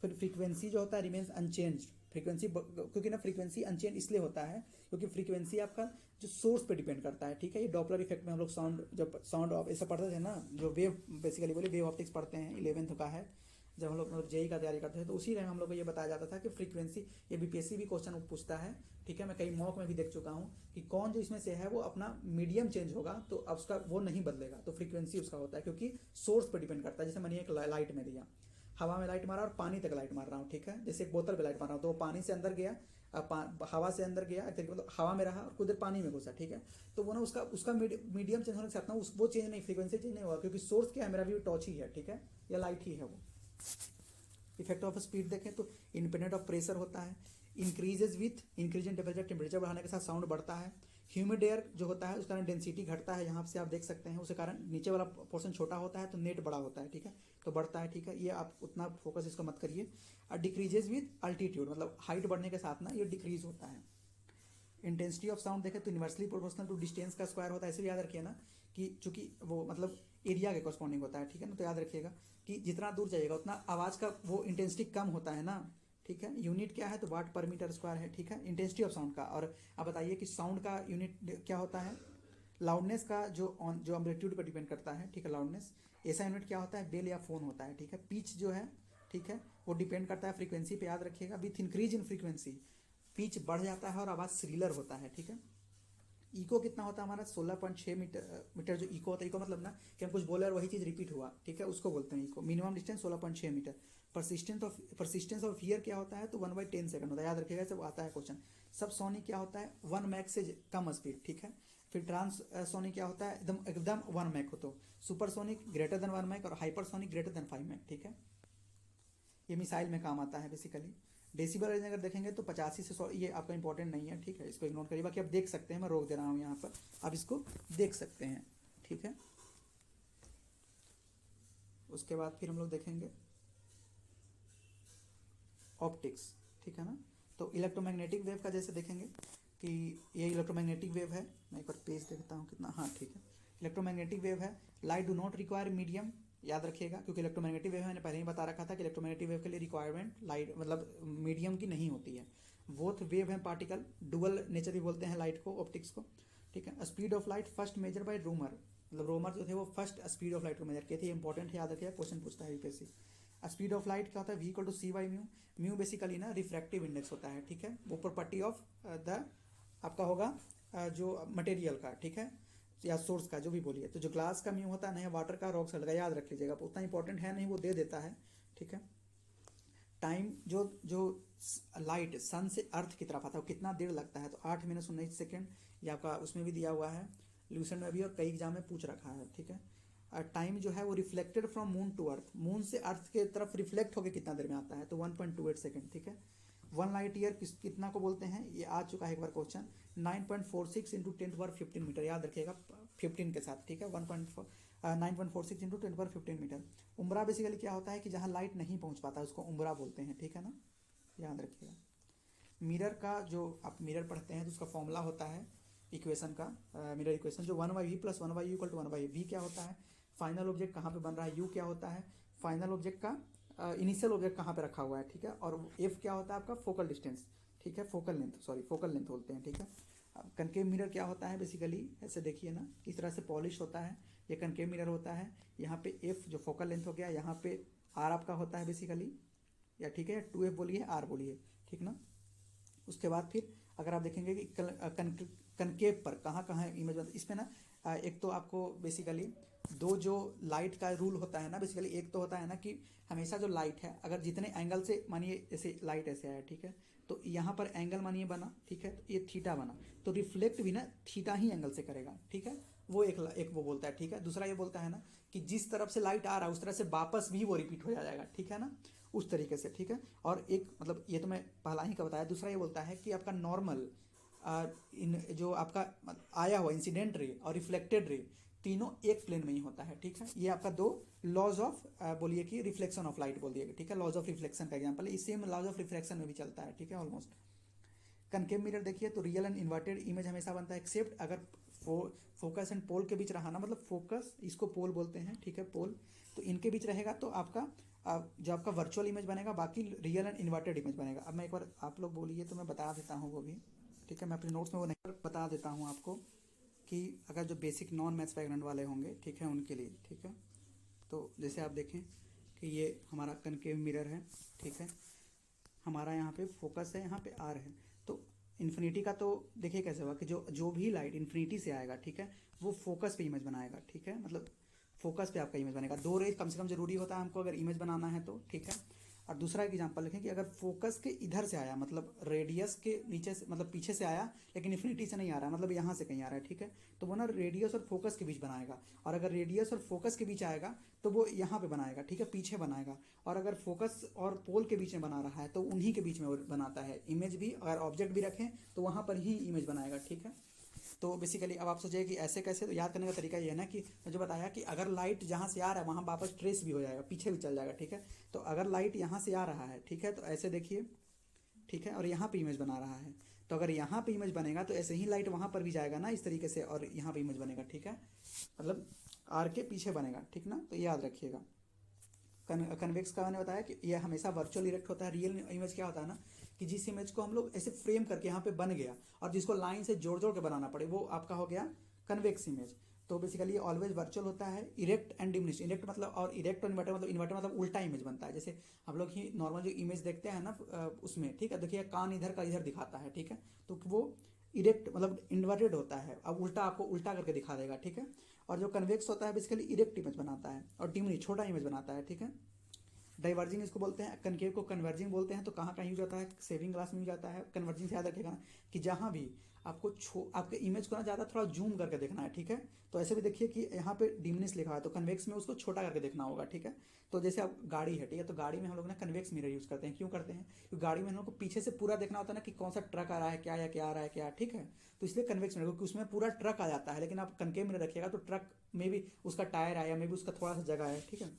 फिर फ्रीक्वेंसी जो होता है रिमेन्स अनचेंज्ड, फ्रीक्वेंसी, क्योंकि ना फ्रीक्वेंसी अनचेंज इसलिए होता है क्योंकि फ्रीक्वेंसी आपका जो सोर्स पे डिपेंड करता है, ठीक है। ये डॉपलर इफेक्ट में हम लोग साउंड, जब साउंड ऑफ ऐसा पढ़ते थे ना, जो वेव बेसिकली बोले वेव ऑप्टिक्स पढ़ते हैं, 11th का है, जब हम लोग मतलब जेई का तैयारी करते थे तो उसी टाइम हम लोग को ये बताया जाता था कि फ्रीक्वेंसी, ये बीपीएससी भी क्वेश्चन पूछता है, ठीक है। मैं कई मॉक में भी देख चुका हूँ कि कौन जो इसमें से है वो अपना मीडियम चेंज होगा तो अब उसका वो नहीं बदलेगा, तो फ्रीक्वेंसी उसका होता है, क्योंकि सोर्स पर डिपेंड करता है। जैसे मैंने एक लाइट में दिया, हवा में लाइट मारा और पानी तक लाइट मार रहा हूँ, ठीक है। जैसे एक बोतल पे लाइट मार रहा हूँ तो वो पानी से अंदर गया, हवा से अंदर गया, मतलब हवा में रहा और कुछ देर पानी में घुसा, ठीक है। तो वो ना उसका मीडियम चेंज होने के साथ ना वो चेंज नहीं, फ्रीक्वेंसी चेंज नहीं होगा, क्योंकि सोर्स क्या है, मेरा भी टॉर्च ही है, ठीक है, या लाइट ही है वो। इफेक्ट ऑफ स्पीड देखें तो इंडिपेंडेंट ऑफ प्रेशर होता है, increases with increase in temperature, temperature बढ़ाने के साथ साउंड बढ़ता है। ह्यूमिड एयर जो होता है उसका कारण डेंसिटी घटता है, यहाँ से आप देख सकते हैं, उसके कारण नीचे वाला पोर्शन छोटा होता है तो नेट बड़ा होता है, ठीक है, तो बढ़ता है, ठीक है। ये आप उतना फोकस इसको मत करिए। और डिक्रीजेज विथ अल्टीट्यूड, मतलब हाइट बढ़ने के साथ ना ये डिक्रीज होता है। इंटेंसिटी ऑफ साउंड देखें तो इनवर्सली प्रोपोर्शनल टू डिस्टेंस का स्क्वायर होता है। ऐसे भी याद रखिए ना कि चूंकि वो मतलब एरिया के कॉरस्पॉन्डिंग होता है, ठीक है ना, तो याद रखिएगा कि जितना दूर जाइएगा उतना आवाज का वो इंटेंसिटी कम होता है ना, ठीक है। यूनिट क्या है तो वाट पर मीटर स्क्वायर है, ठीक है, इंटेंसिटी ऑफ साउंड का। और आप बताइए कि साउंड का यूनिट क्या होता है, लाउडनेस का जो एम्पलीट्यूड पर डिपेंड करता है, ठीक है, लाउडनेस। ऐसा यूनिट क्या होता है, बेल या फोन होता है, ठीक है। पिच जो है, ठीक है, वो डिपेंड करता है फ्रीक्वेंसी पे, याद रखिएगा। With increase in frequency pitch बढ़ जाता है और आवाज श्रीलर होता है, ठीक है। इको कितना होता है हमारा 16.6 मीटर जो इको होता है, इको मतलब ना कि हम कुछ बोले और वही चीज़ रिपीट हुआ, ठीक है, उसको बोलते हैं echo. Minimum distance 16.6 metre. Persistence of ear क्या होता है, तो 1/10 सेकंड होता है, याद रखिएगा, जब आता है क्वेश्चन। सब सोनिक क्या होता है, 1 मैक से कम स्पीड, ठीक है। फिर ट्रांस सोनिक क्या होता है, एकदम एकदम 1 मैक हो तो। सुपरसोनिक ग्रेटर देन 1 मैक और हाइपरसोनिक ग्रेटर देन 5 मैक, ठीक है। ये मिसाइल में काम आता है बेसिकली। डेसिबल रेंज अगर देखेंगे तो 85 से 100, ये आपका इंपॉर्टेंट नहीं है, ठीक है, इसको इग्नोर करिए। बाकी आप देख सकते हैं, मैं रोक दे रहा हूँ यहाँ पर, आप इसको देख सकते हैं, ठीक है। उसके बाद फिर हम लोग देखेंगे ऑप्टिक्स, ठीक है ना। तो इलेक्ट्रोमैग्नेटिक वेव का जैसे देखेंगे कि ये इलेक्ट्रोमैग्नेटिक वेव है, मैं एक बार पेज देखता हूँ कितना, हाँ ठीक है। इलेक्ट्रोमैग्नेटिक वेव है, light do not require medium, याद रखिएगा, क्योंकि इलेक्ट्रोमैग्नेटिक वेव मैंने पहले ही बता रखा था कि इलेक्ट्रोमैग्नेटिक वेव के लिए रिक्वायरमेंट लाइट मतलब मीडियम की नहीं होती है। बोथ वेव हैं पार्टिकल, डुअल नेचर भी बोलते हैं लाइट को, ऑप्टिक्स को, ठीक है। Speed of light first measure by Romer, मतलब रोमर जो थे वो फर्स्ट स्पीड ऑफ लाइट को मेजर किए थे, इंपॉर्टेंट है, याद रखिएगा, क्वेश्चन पूछता है यूपीएससी। स्पीड ऑफ लाइट क्या होता है, v equal to C by mu. Mu basically ना रिफ्रैक्टिव इंडेक्स होता है, ठीक है, वो प्रॉपर्टी ऑफ द आपका होगा जो मटेरियल का, ठीक है, या सोर्स का, जो भी बोलिए। तो जो ग्लास का म्यू होता है ना, वाटर का, रॉक सॉल्ट का, याद रख लीजिएगा, उतना इंपॉर्टेंट है नहीं, वो दे देता है, ठीक है। टाइम जो जो लाइट सन से अर्थ की तरफ आता है वो कितना देर लगता है, तो 8 मिनट 19 सेकेंड, ये आपका उसमें भी दिया हुआ है, ल्यूसेंट में भी, और कई एग्जाम में पूछ रखा है, ठीक है। टाइम जो है वो reflected from moon to earth, moon से अर्थ के तरफ रिफ्लेक्ट होकर कितना देर में आता है, तो 1.28 सेकेंड, ठीक है। 1 लाइट ईयर कितना को बोलते हैं, ये आ चुका है एक बार क्वेश्चन, 9.46 इंटू 10⁻15 मीटर, याद रखिएगा 15 के साथ, ठीक है, 9.46 इंटू 10⁻15 मीटर। उम्रा बेसिकली क्या होता है कि जहाँ लाइट नहीं पहुँच पाता उसको उम्रा बोलते हैं, ठीक है ना, याद रखिएगा। मिरर का जो आप मिरर पढ़ते हैं तो उसका फॉर्मूला होता है इक्वेशन का, मिरर इक्वेशन जो 1/v plus 1/u equal to 1/v क्या होता है, फाइनल ऑब्जेक्ट कहाँ पे बन रहा है, u क्या होता है, फाइनल ऑब्जेक्ट का इनिशियल ऑब्जेक्ट कहाँ पे रखा हुआ है, ठीक है, और f क्या होता है आपका फोकल डिस्टेंस, ठीक है, focal length, sorry focal length बोलते हैं, ठीक है। कनकेव मिरर क्या होता है बेसिकली, ऐसे देखिए ना, इस तरह से पॉलिश होता है, ये कनकेव मिरर होता है, यहाँ पे f जो फोकल लेंथ हो गया, यहाँ पे r आपका होता है बेसिकली, या ठीक है, 2f बोलिए, r बोलिए, ठीक ना। उसके बाद फिर अगर आप देखेंगे कि कनकेव पर कहाँ कहाँ इमेज बनता है, इसमें ना एक तो आपको बेसिकली दो जो लाइट का रूल होता है ना, बेसिकली एक तो होता है ना कि हमेशा जो लाइट है अगर जितने एंगल से, मानिए जैसे लाइट ऐसे आया, ठीक है, तो यहाँ पर एंगल मानिए बना, ठीक है, तो ये थीटा बना, तो रिफ्लेक्ट भी ना थीटा ही एंगल से करेगा, ठीक है, वो एक वो बोलता है, ठीक है। दूसरा ये बोलता है ना कि जिस तरफ से लाइट आ रहा है उस तरह से वापस भी वो रिपीट हो जाएगा, ठीक है ना, उस तरीके से, ठीक है। और एक मतलब ये तो मैं पहला ही का बताया, दूसरा ये बोलता है कि आपका नॉर्मल इन जो आपका आया हुआ इंसिडेंट रे और रिफ्लेक्टेड रे तीनों एक प्लेन में ही होता है, ठीक है। ये आपका दो लॉज ऑफ बोलिए कि रिफ्लेक्शन ऑफ लाइट बोल दिएगा, ठीक है, लॉज ऑफ रिफ्लेक्शन का एग्जांपल है, सेम लॉज ऑफ रिफ्लेक्शन में भी चलता है, ठीक है, ऑलमोस्ट। कनकेव मिरर देखिए तो रियल एंड इन्वर्टेड इमेज हमेशा बनता है, एक्सेप्ट अगर फोकस एंड पोल के बीच रहा ना, मतलब फोकस इसको पोल बोलते हैं, ठीक है, पोल, तो इनके बीच रहेगा तो आपका जो आपका वर्चुअल इमेज बनेगा, बाकी रियल एंड इन्वर्टेड इमेज बनेगा। अब मैं एक बार आप लोग बोलिए तो मैं बता देता हूँ वो भी, ठीक है, मैं अपने नोट्स में वो नहीं बता देता हूँ आपको कि अगर जो बेसिक नॉन मैथ्स बैकग्राउंड वाले होंगे, ठीक है, उनके लिए, ठीक है। तो जैसे आप देखें कि ये हमारा कनकेव मिरर है, ठीक है, हमारा यहाँ पे फोकस है, यहाँ पे आर है, तो इन्फिनिटी का तो देखिए कैसे होगा कि जो भी लाइट इन्फिनिटी से आएगा, ठीक है, वो फोकस पे इमेज बनाएगा, ठीक है, मतलब फोकस पे आपका इमेज बनेगा। 2 रेज कम से कम जरूरी होता है हमको अगर इमेज बनाना है तो, ठीक है। और दूसरा एक एग्जांपल लिखें कि अगर फोकस के इधर से आया, मतलब रेडियस के नीचे से, मतलब पीछे से आया लेकिन इन्फिनिटी से नहीं आ रहा है, मतलब यहाँ से कहीं आ रहा है, ठीक है, तो वो ना रेडियस और फोकस के बीच बनाएगा। और अगर रेडियस और फोकस के बीच आएगा तो वो यहाँ पे बनाएगा, ठीक है, पीछे बनाएगा। और अगर फोकस और पोल के बीच में बना रहा है तो उन्हीं के बीच में वो बनाता है इमेज भी, अगर ऑब्जेक्ट भी रखें तो वहाँ पर ही इमेज बनाएगा, ठीक है। तो बेसिकली अब आप सोचिए कि ऐसे कैसे, तो याद करने का तरीका ये है ना कि मुझे बताया कि अगर लाइट जहाँ से आ रहा है वहाँ वापस ट्रेस भी हो जाएगा, पीछे भी चल जाएगा, ठीक है। तो अगर लाइट यहाँ से आ रहा है, ठीक है, तो ऐसे देखिए, ठीक है, और यहाँ पे इमेज बना रहा है, तो अगर यहाँ पे इमेज बनेगा तो ऐसे ही लाइट वहाँ पर भी जाएगा ना, इस तरीके से, और यहाँ पे इमेज बनेगा, ठीक है, मतलब आर के पीछे बनेगा, ठीक ना, तो याद रखिएगा। कन्वेक्स का मैंने बताया कि यह हमेशा वर्चुअल इरेक्ट होता है। रियल इमेज क्या होता है ना कि जिस इमेज को हम लोग ऐसे फ्रेम करके यहाँ पे बन गया और जिसको लाइन से जोड़ जोड़ के बनाना पड़े, वो आपका हो गया कन्वेक्स इमेज। तो बेसिकली ऑलवेज वर्चुअल होता है। इरेक्ट एंड डिमिनिश, इरेक्ट मतलब, और इरेक्ट और इन्वर्टर मतलब उल्टा इमेज बनता है। जैसे हम लोग ही नॉर्मल जो इमेज देखते हैं ना उसमें, ठीक है, देखिए कान इधर का इधर दिखाता है, ठीक है, तो वो इरेक्ट मतलब इन्वर्टेड होता है, अब उल्टा आपको उल्टा करके दिखा देगा, ठीक है। और जो कन्वेक्स होता है बेसिकली इरेक्ट इमेज बनाता है, और डिमनी छोटा इमेज बनाता है, ठीक है। डाइवर्जिंग इसको बोलते हैं, कनकेव को कन्वर्जिंग बोलते हैं। तो कहाँ कहाँ यूज आता है, सेविंग ग्लास में यूज आता है। कन्वर्जिंग से याद रखिएगा कि जहाँ भी आपको आपके इमेज को ना ज़्यादा थोड़ा जूम करके देखना है, ठीक है। तो ऐसे भी देखिए कि यहाँ पे डिमनिस लिखा है, तो कन्वेक्स में उसको छोटा करके देखना होगा, ठीक है। तो जैसे अब गाड़ी है, ठीक है, तो गाड़ी में हम लोग ना कन्वेक्स मिरर यूज़ करते हैं। क्यों करते हैं, क्योंकि गाड़ी में हम लोग को पीछे से पूरा देखना होता है ना कि कौन सा ट्रक आ रहा है क्या, या क्या आ रहा है क्या, ठीक है। तो इसलिए कन्वेक्स मिरर, क्योंकि उसमें पूरा ट्रक आ जाता है। लेकिन आप कनकेव मिरर रखिएगा तो ट्रक में भी उसका टायर आया, में भी उसका थोड़ा सा जगह है, ठीक है।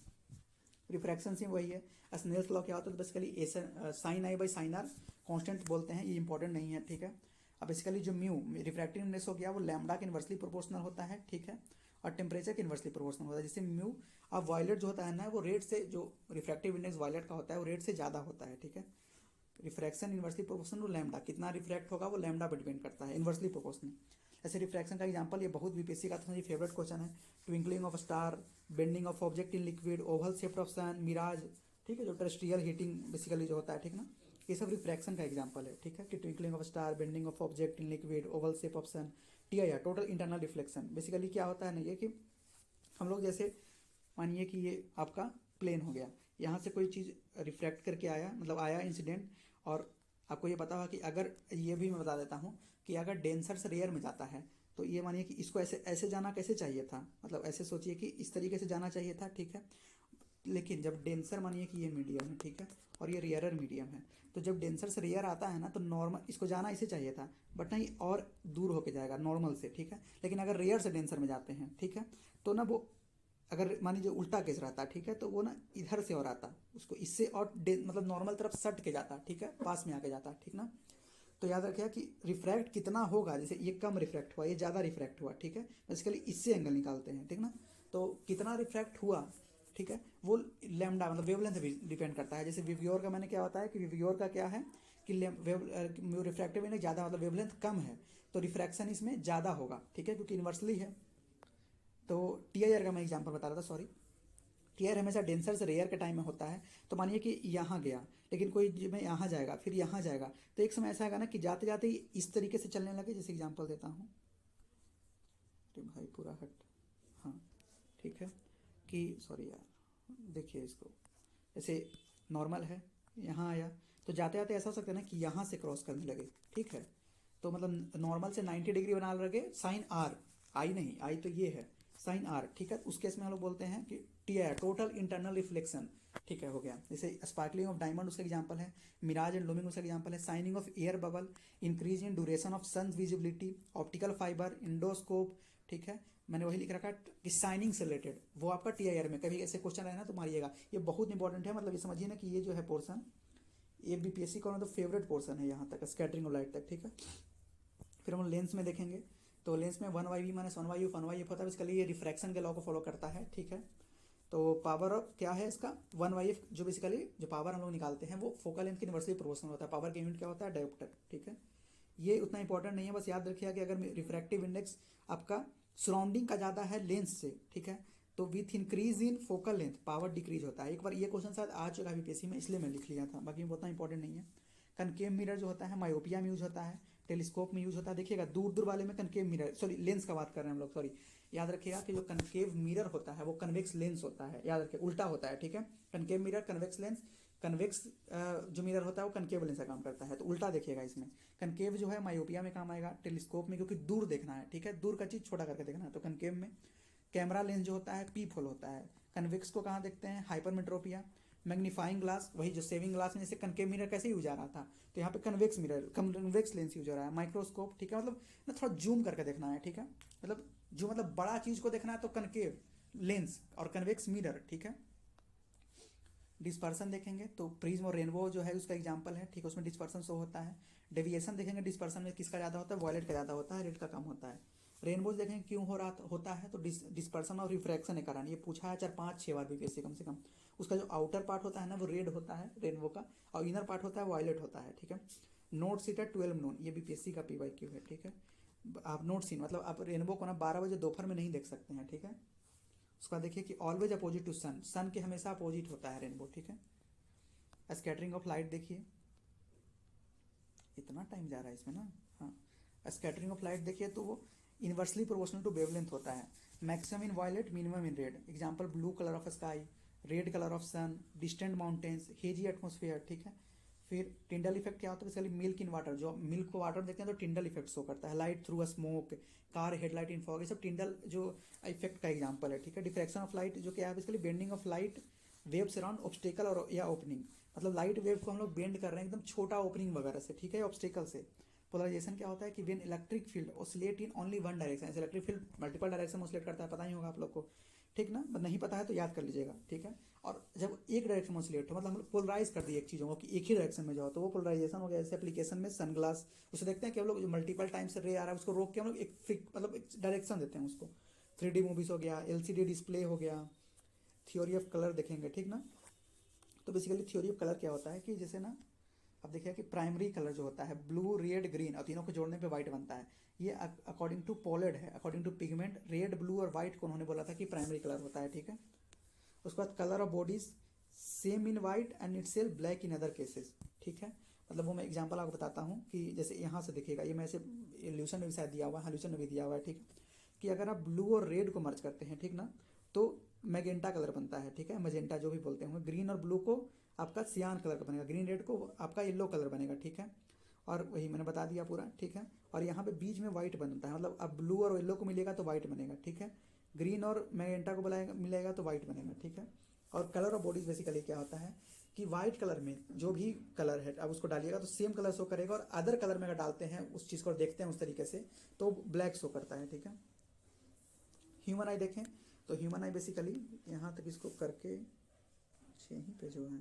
रिफ्रैक्शन से वही है। स्नेल्स लॉ क्या होता है, तो basically sine i by sine r constant बोलते हैं, ये इंपॉर्टेंट नहीं है, ठीक है। अब बेसिकली जो म्यू रिफ्रैक्टिव इंडेक्स हो गया वो लैम्डा के इन्वर्सली प्रोपोर्शनल होता है, ठीक है। और टेम्परेचर के इन्वर्सली प्रोपोर्शनल होता है, जिससे म्यू अब वायलेट जो होता है ना वो रेट से, जो रिफ्रैक्टिव इंडेक्स वायलेट का होता है वो रेट से ज़्यादा होता है, ठीक है। Refraction inversely proportional to lambda, कितना रिफ्रैक्ट होगा वो लैम्डा पर डिपेंड करता है, इन्वर्सली प्रोपोर्शनल। ऐसे रिफ्रैक्शन का एग्जांपल, ये बहुत बीपीएससी का था, ये फेवरेट क्वेश्चन है। Twinkling of star, bending of object in liquid, oval shape of sun, mirage, ठीक है, जो टेरेस्ट्रियल हीटिंग बेसिकली जो होता है, ठीक ना, ये सब रिफ्रैक्शन का एग्जांपल है, ठीक है। कि twinkling of star, bending of object in liquid, oval shape of sun, TIR total internal reflection. Basically क्या होता है ना ये कि हम लोग जैसे मानिए कि ये आपका प्लेन हो गया, यहाँ से कोई चीज़ रिफ्रैक्ट करके आया, मतलब आया इंसिडेंट, और आपको ये पता होगा कि अगर ये भी मैं बता देता हूँ कि अगर डेंसर से रेयर में जाता है तो ये मानिए कि इसको ऐसे ऐसे जाना कैसे चाहिए था, मतलब ऐसे सोचिए कि इस तरीके से जाना चाहिए था, ठीक है। लेकिन जब डेंसर मानिए कि ये मीडियम है, ठीक है, और ये रेयरर मीडियम है, तो जब डेंसर से रेयर आता है ना तो नॉर्मल इसको जाना इसे चाहिए था, बट नहीं और दूर होके जाएगा नॉर्मल से, ठीक है। लेकिन अगर रेयर से डेंसर में जाते हैं, ठीक है, तो ना वो अगर मान लीजिए उल्टा केस रहता, ठीक है, तो वो ना इधर से और आता, उसको इससे और मतलब नॉर्मल तरफ सट के जाता, ठीक है, पास में आके जाता, ठीक ना। तो याद रखिएगा कि रिफ्रैक्ट कितना होगा, जैसे ये कम रिफ्रैक्ट हुआ, ये ज़्यादा रिफ्रैक्ट हुआ, ठीक है, बेसिकली इससे एंगल निकालते हैं, ठीक ना। तो कितना रिफ्रैक्ट हुआ, ठीक है, वो लैम्डा मतलब वेवलेंथ भी डिपेंड करता है। जैसे विवियोर का मैंने क्या होता है कि विवियोर का क्या है कि रिफ्रैक्टिव इंडेक्स ज़्यादा मतलब वेवलेंथ कम है, तो रिफ्रैक्शन इसमें ज़्यादा होगा, ठीक है, क्योंकि इन्वर्सली है। तो टीआईआर का मैं एग्जांपल बता रहा था, सॉरी। टीआईआर हमेशा डेंसर से रेयर के टाइम में होता है। तो मानिए कि यहाँ गया, लेकिन कोई में यहाँ जाएगा, फिर यहाँ जाएगा, तो एक समय ऐसा आएगा ना कि जाते जाते ही इस तरीके से चलने लगे। जैसे एग्जांपल देता हूँ, तो भाई पूरा हट, हाँ ठीक है, कि सॉरी यार, देखिए इसको, जैसे नॉर्मल है, यहाँ आया, तो जाते जाते ऐसा हो सकता है ना कि यहाँ से क्रॉस करने लगे, ठीक है। तो मतलब नॉर्मल से 90 डिग्री बना लगे, साइन आर, आई नहीं, आई तो ये है, साइन आर, ठीक है। उस केस में हम लोग बोलते हैं कि T R total internal reflection, ठीक है, हो गया। जैसे स्पार्कलिंग ऑफ डायमंड उसका एग्जांपल है, मिराज एंड लूमिंग उसका एग्जांपल है, shining of air bubble, increase in duration of sun visibility, optical fibre, endoscope, ठीक है। मैंने वही लिख रखा कि साइनिंग से रिलेटेड, वो आपका टीआईआर में कभी ऐसे क्वेश्चन आए ना तो मारिएगा, ये बहुत इंपॉर्टेंट है। मतलब ये समझिए ना कि ये जो है पोर्सन, ये बीपीएससी का तो फेवरेट पोर्सन है यहाँ तक, स्कैटरिंग ऑफ लाइट तक, ठीक है। फिर हम लेंस में देखेंगे, तो लेंस में 1/v माइनस 1/f 1/f होता है, इसके ये रिफ्रैक्शन के लॉ को फॉलो करता है, ठीक है। तो पावर ऑफ क्या है इसका 1/f, जो बेसिकली जो पावर हम लोग निकालते हैं वो फोकल लेंथ की इनवर्सली प्रोपोर्शनल होता है। पावर का यूनिट क्या होता है, डायोप्टर, ठीक है। ये उतना इंपॉर्टेंट नहीं है, बस याद रखिएगा कि अगर रिफ्रैक्टिव इंडेक्स आपका सराउंडिंग का ज़्यादा है लेंस से, ठीक है, तो with increase in focal length power decrease होता है। एक बार ये क्वेश्चन शायद आ चुका है बीपीएससी में, इसलिए मैं लिख लिया था, बाकी उतना इंपॉर्टेंट नहीं है। कनकेव मिरर जो होता है मायोपिया में यूज होता है, टेलीस्कोप में यूज होता है। देखिएगा दूर दूर वाले में कनकेव मिरर, सॉरी लेंस का बात कर रहे हैं हम लोग, सॉरी। याद रखिएगा कि जो कनकेव मिरर होता है वो कन्वेक्स लेंस होता है, याद रखिए उल्टा होता है, ठीक है। Concave mirror convex lens, convex जो मिरर होता है वो कनकेव लेंस का काम करता है, तो उल्टा देखिएगा इसमें। कनकेव जो है मायोपिया में काम आएगा, टेलीस्कोप में क्योंकि दूर देखना है, ठीक है, दूर का चीज़ छोटा करके देखना है, तो कनकेव में। कैमरा लेंस जो होता है पीप होल होता है। कन्वेक्स को कहाँ देखते हैं, हाइपरमेट्रोपिया। मैग्नीफाइंग ग्लास, वही जो सेविंग ग्लास में जैसे कनकेव मिरर कैसे यूज आ रहा था, तो यहाँ पे convex mirror, convex lens use हो रहा है। माइक्रोस्कोप, ठीक है, मतलब ना थोड़ा जूम करके देखना है, ठीक है, मतलब जो मतलब बड़ा चीज को देखना है तो कनकेव लेंस और कन्वेक्स मिरर, ठीक है। डिस्पर्सन देखेंगे तो प्रिज्म और रेनबो जो है उसका एग्जांपल है, ठीक है, उसमें डिस्पर्सन शो होता है। डेविएशन देखेंगे, डिस्पर्सन में किसका ज़्यादा होता है, वॉयलेट का ज़्यादा होता है, रेड का कम होता है। रेनबोज देखेंगे क्यों हो रहा होता है, तो डिस्पर्सन और रिफ्रैक्शन के कारण। ये पूछा है 4-5-6 बार बीपीएससी कम से कम। उसका जो आउटर पार्ट होता है ना वो रेड होता है रेनबो का, और इनर पार्ट होता है वॉयलेट होता है, ठीक है। नोट सीट है 12 नोन, ये बीपीएससी का पीवाईक्यू है, ठीक है। आप नोट सीन मतलब आप रेनबो को ना 12 बजे दोपहर में नहीं देख सकते हैं, ठीक है। उसका देखिए कि ऑलवेज अपोजिट टू सन, सन के हमेशा अपोजिट होता है रेनबो, ठीक है। स्कैटरिंग ऑफ लाइट देखिए, इतना टाइम जा रहा है इसमें ना, हाँ। स्कैटरिंग ऑफ लाइट देखिए तो वो इनवर्सली प्रोपोर्शनल टू वेवलेंथ होता है। Maximum in violet, minimum in red. Example blue colour of sky, red colour of sun, distant mountains, hazy atmosphere, ठीक है। फिर टिंडल इफेक्ट क्या होता है, बेसिकली मिल्क इन वाटर, जो मिल्क को वाटर देखते हैं तो टिंडल इफेक्ट शो करता है। Light through a smoke, car headlight in fog, ये सब टिंडल जो इफेक्ट का एग्जांपल है, ठीक है। डिफ्रैक्शन ऑफ लाइट जो क्या है, basically bending of light waves around obstacle और या ओपनिंग, मतलब लाइट वेव को हम लोग बेंड कर रहे हैं एकदम छोटा ओपनिंग वगैरह से, ठीक है, ऑब्स्टेकल से। पोलराइजेशन क्या होता है कि when electric field oscillate in only one direction, electric field multiple direction में ऑसिलेट करता है, पता ही होगा आप लोग को, ठीक ना, नहीं पता है तो याद कर लीजिएगा, ठीक है। और जब एक डायरेक्शन में ऑसिलेट हो, मतलब हम लोग पोलराइज कर दिए एक चीज़ों को कि एक ही डायरेक्शन में जाओ, तो वो पोलराइजेशन हो गया। जैसे एप्लीकेशन में सनग्लास, उसे देखते हैं कि हम लोग जो मल्टीपल टाइम से रे आ रहा है उसको रोक के हम लोग एक मतलब एक डायरेक्शन देते हैं उसको। 3D मूवीज हो गया, LCD डिस्प्ले हो गया, थ्योरी ऑफ कलर देखेंगे, ठीक ना। तो बेसिकली थ्योरी ऑफ कलर क्या होता है कि जैसे ना अब देखिए कि प्राइमरी कलर जो होता है ब्लू, रेड, ग्रीन, और तीनों को जोड़ने पे व्हाइट बनता है। ये अकॉर्डिंग टू पोलेड है, according to pigment red, blue और व्हाइट को उन्होंने बोला था कि प्राइमरी कलर होता है, ठीक है। उसके बाद colour of bodies same in white and it sell black in other cases, ठीक है। मतलब वो मैं एग्जांपल आपको बताता हूँ कि जैसे यहाँ से देखिएगा, ये मैं ऐसे इल्यूशन में भी शायद दिया हुआ है, हाल्यूशन में भी दिया हुआ है, ठीक है, कि अगर आप ब्लू और रेड को मर्ज करते हैं, ठीक ना, तो मैजेंटा कलर बनता है, ठीक है, मजेंटा जो भी बोलते होंगे। ग्रीन और ब्लू को आपका सियान कलर का बनेगा, ग्रीन रेड को आपका येलो कलर बनेगा, ठीक है। और वही मैंने बता दिया पूरा, ठीक है। और यहाँ पे बीच में व्हाइट बनता है, मतलब अब ब्लू और येलो को मिलेगा तो व्हाइट बनेगा, ठीक है। ग्रीन और मैजेंटा को बुलाएगा मिलेगा तो व्हाइट बनेगा, ठीक है। और कलर ऑफ बॉडीज बेसिकली क्या होता है कि व्हाइट कलर में जो भी कलर है अब उसको डालिएगा तो सेम कलर शो करेगा, और अदर कलर में अगर डालते हैं उस चीज़ को देखते हैं उस तरीके से तो ब्लैक शो करता है, ठीक है। ह्यूमन आई देखें तो ह्यूमन आई बेसिकली यहाँ तक इसको करके यहीं पे जो है,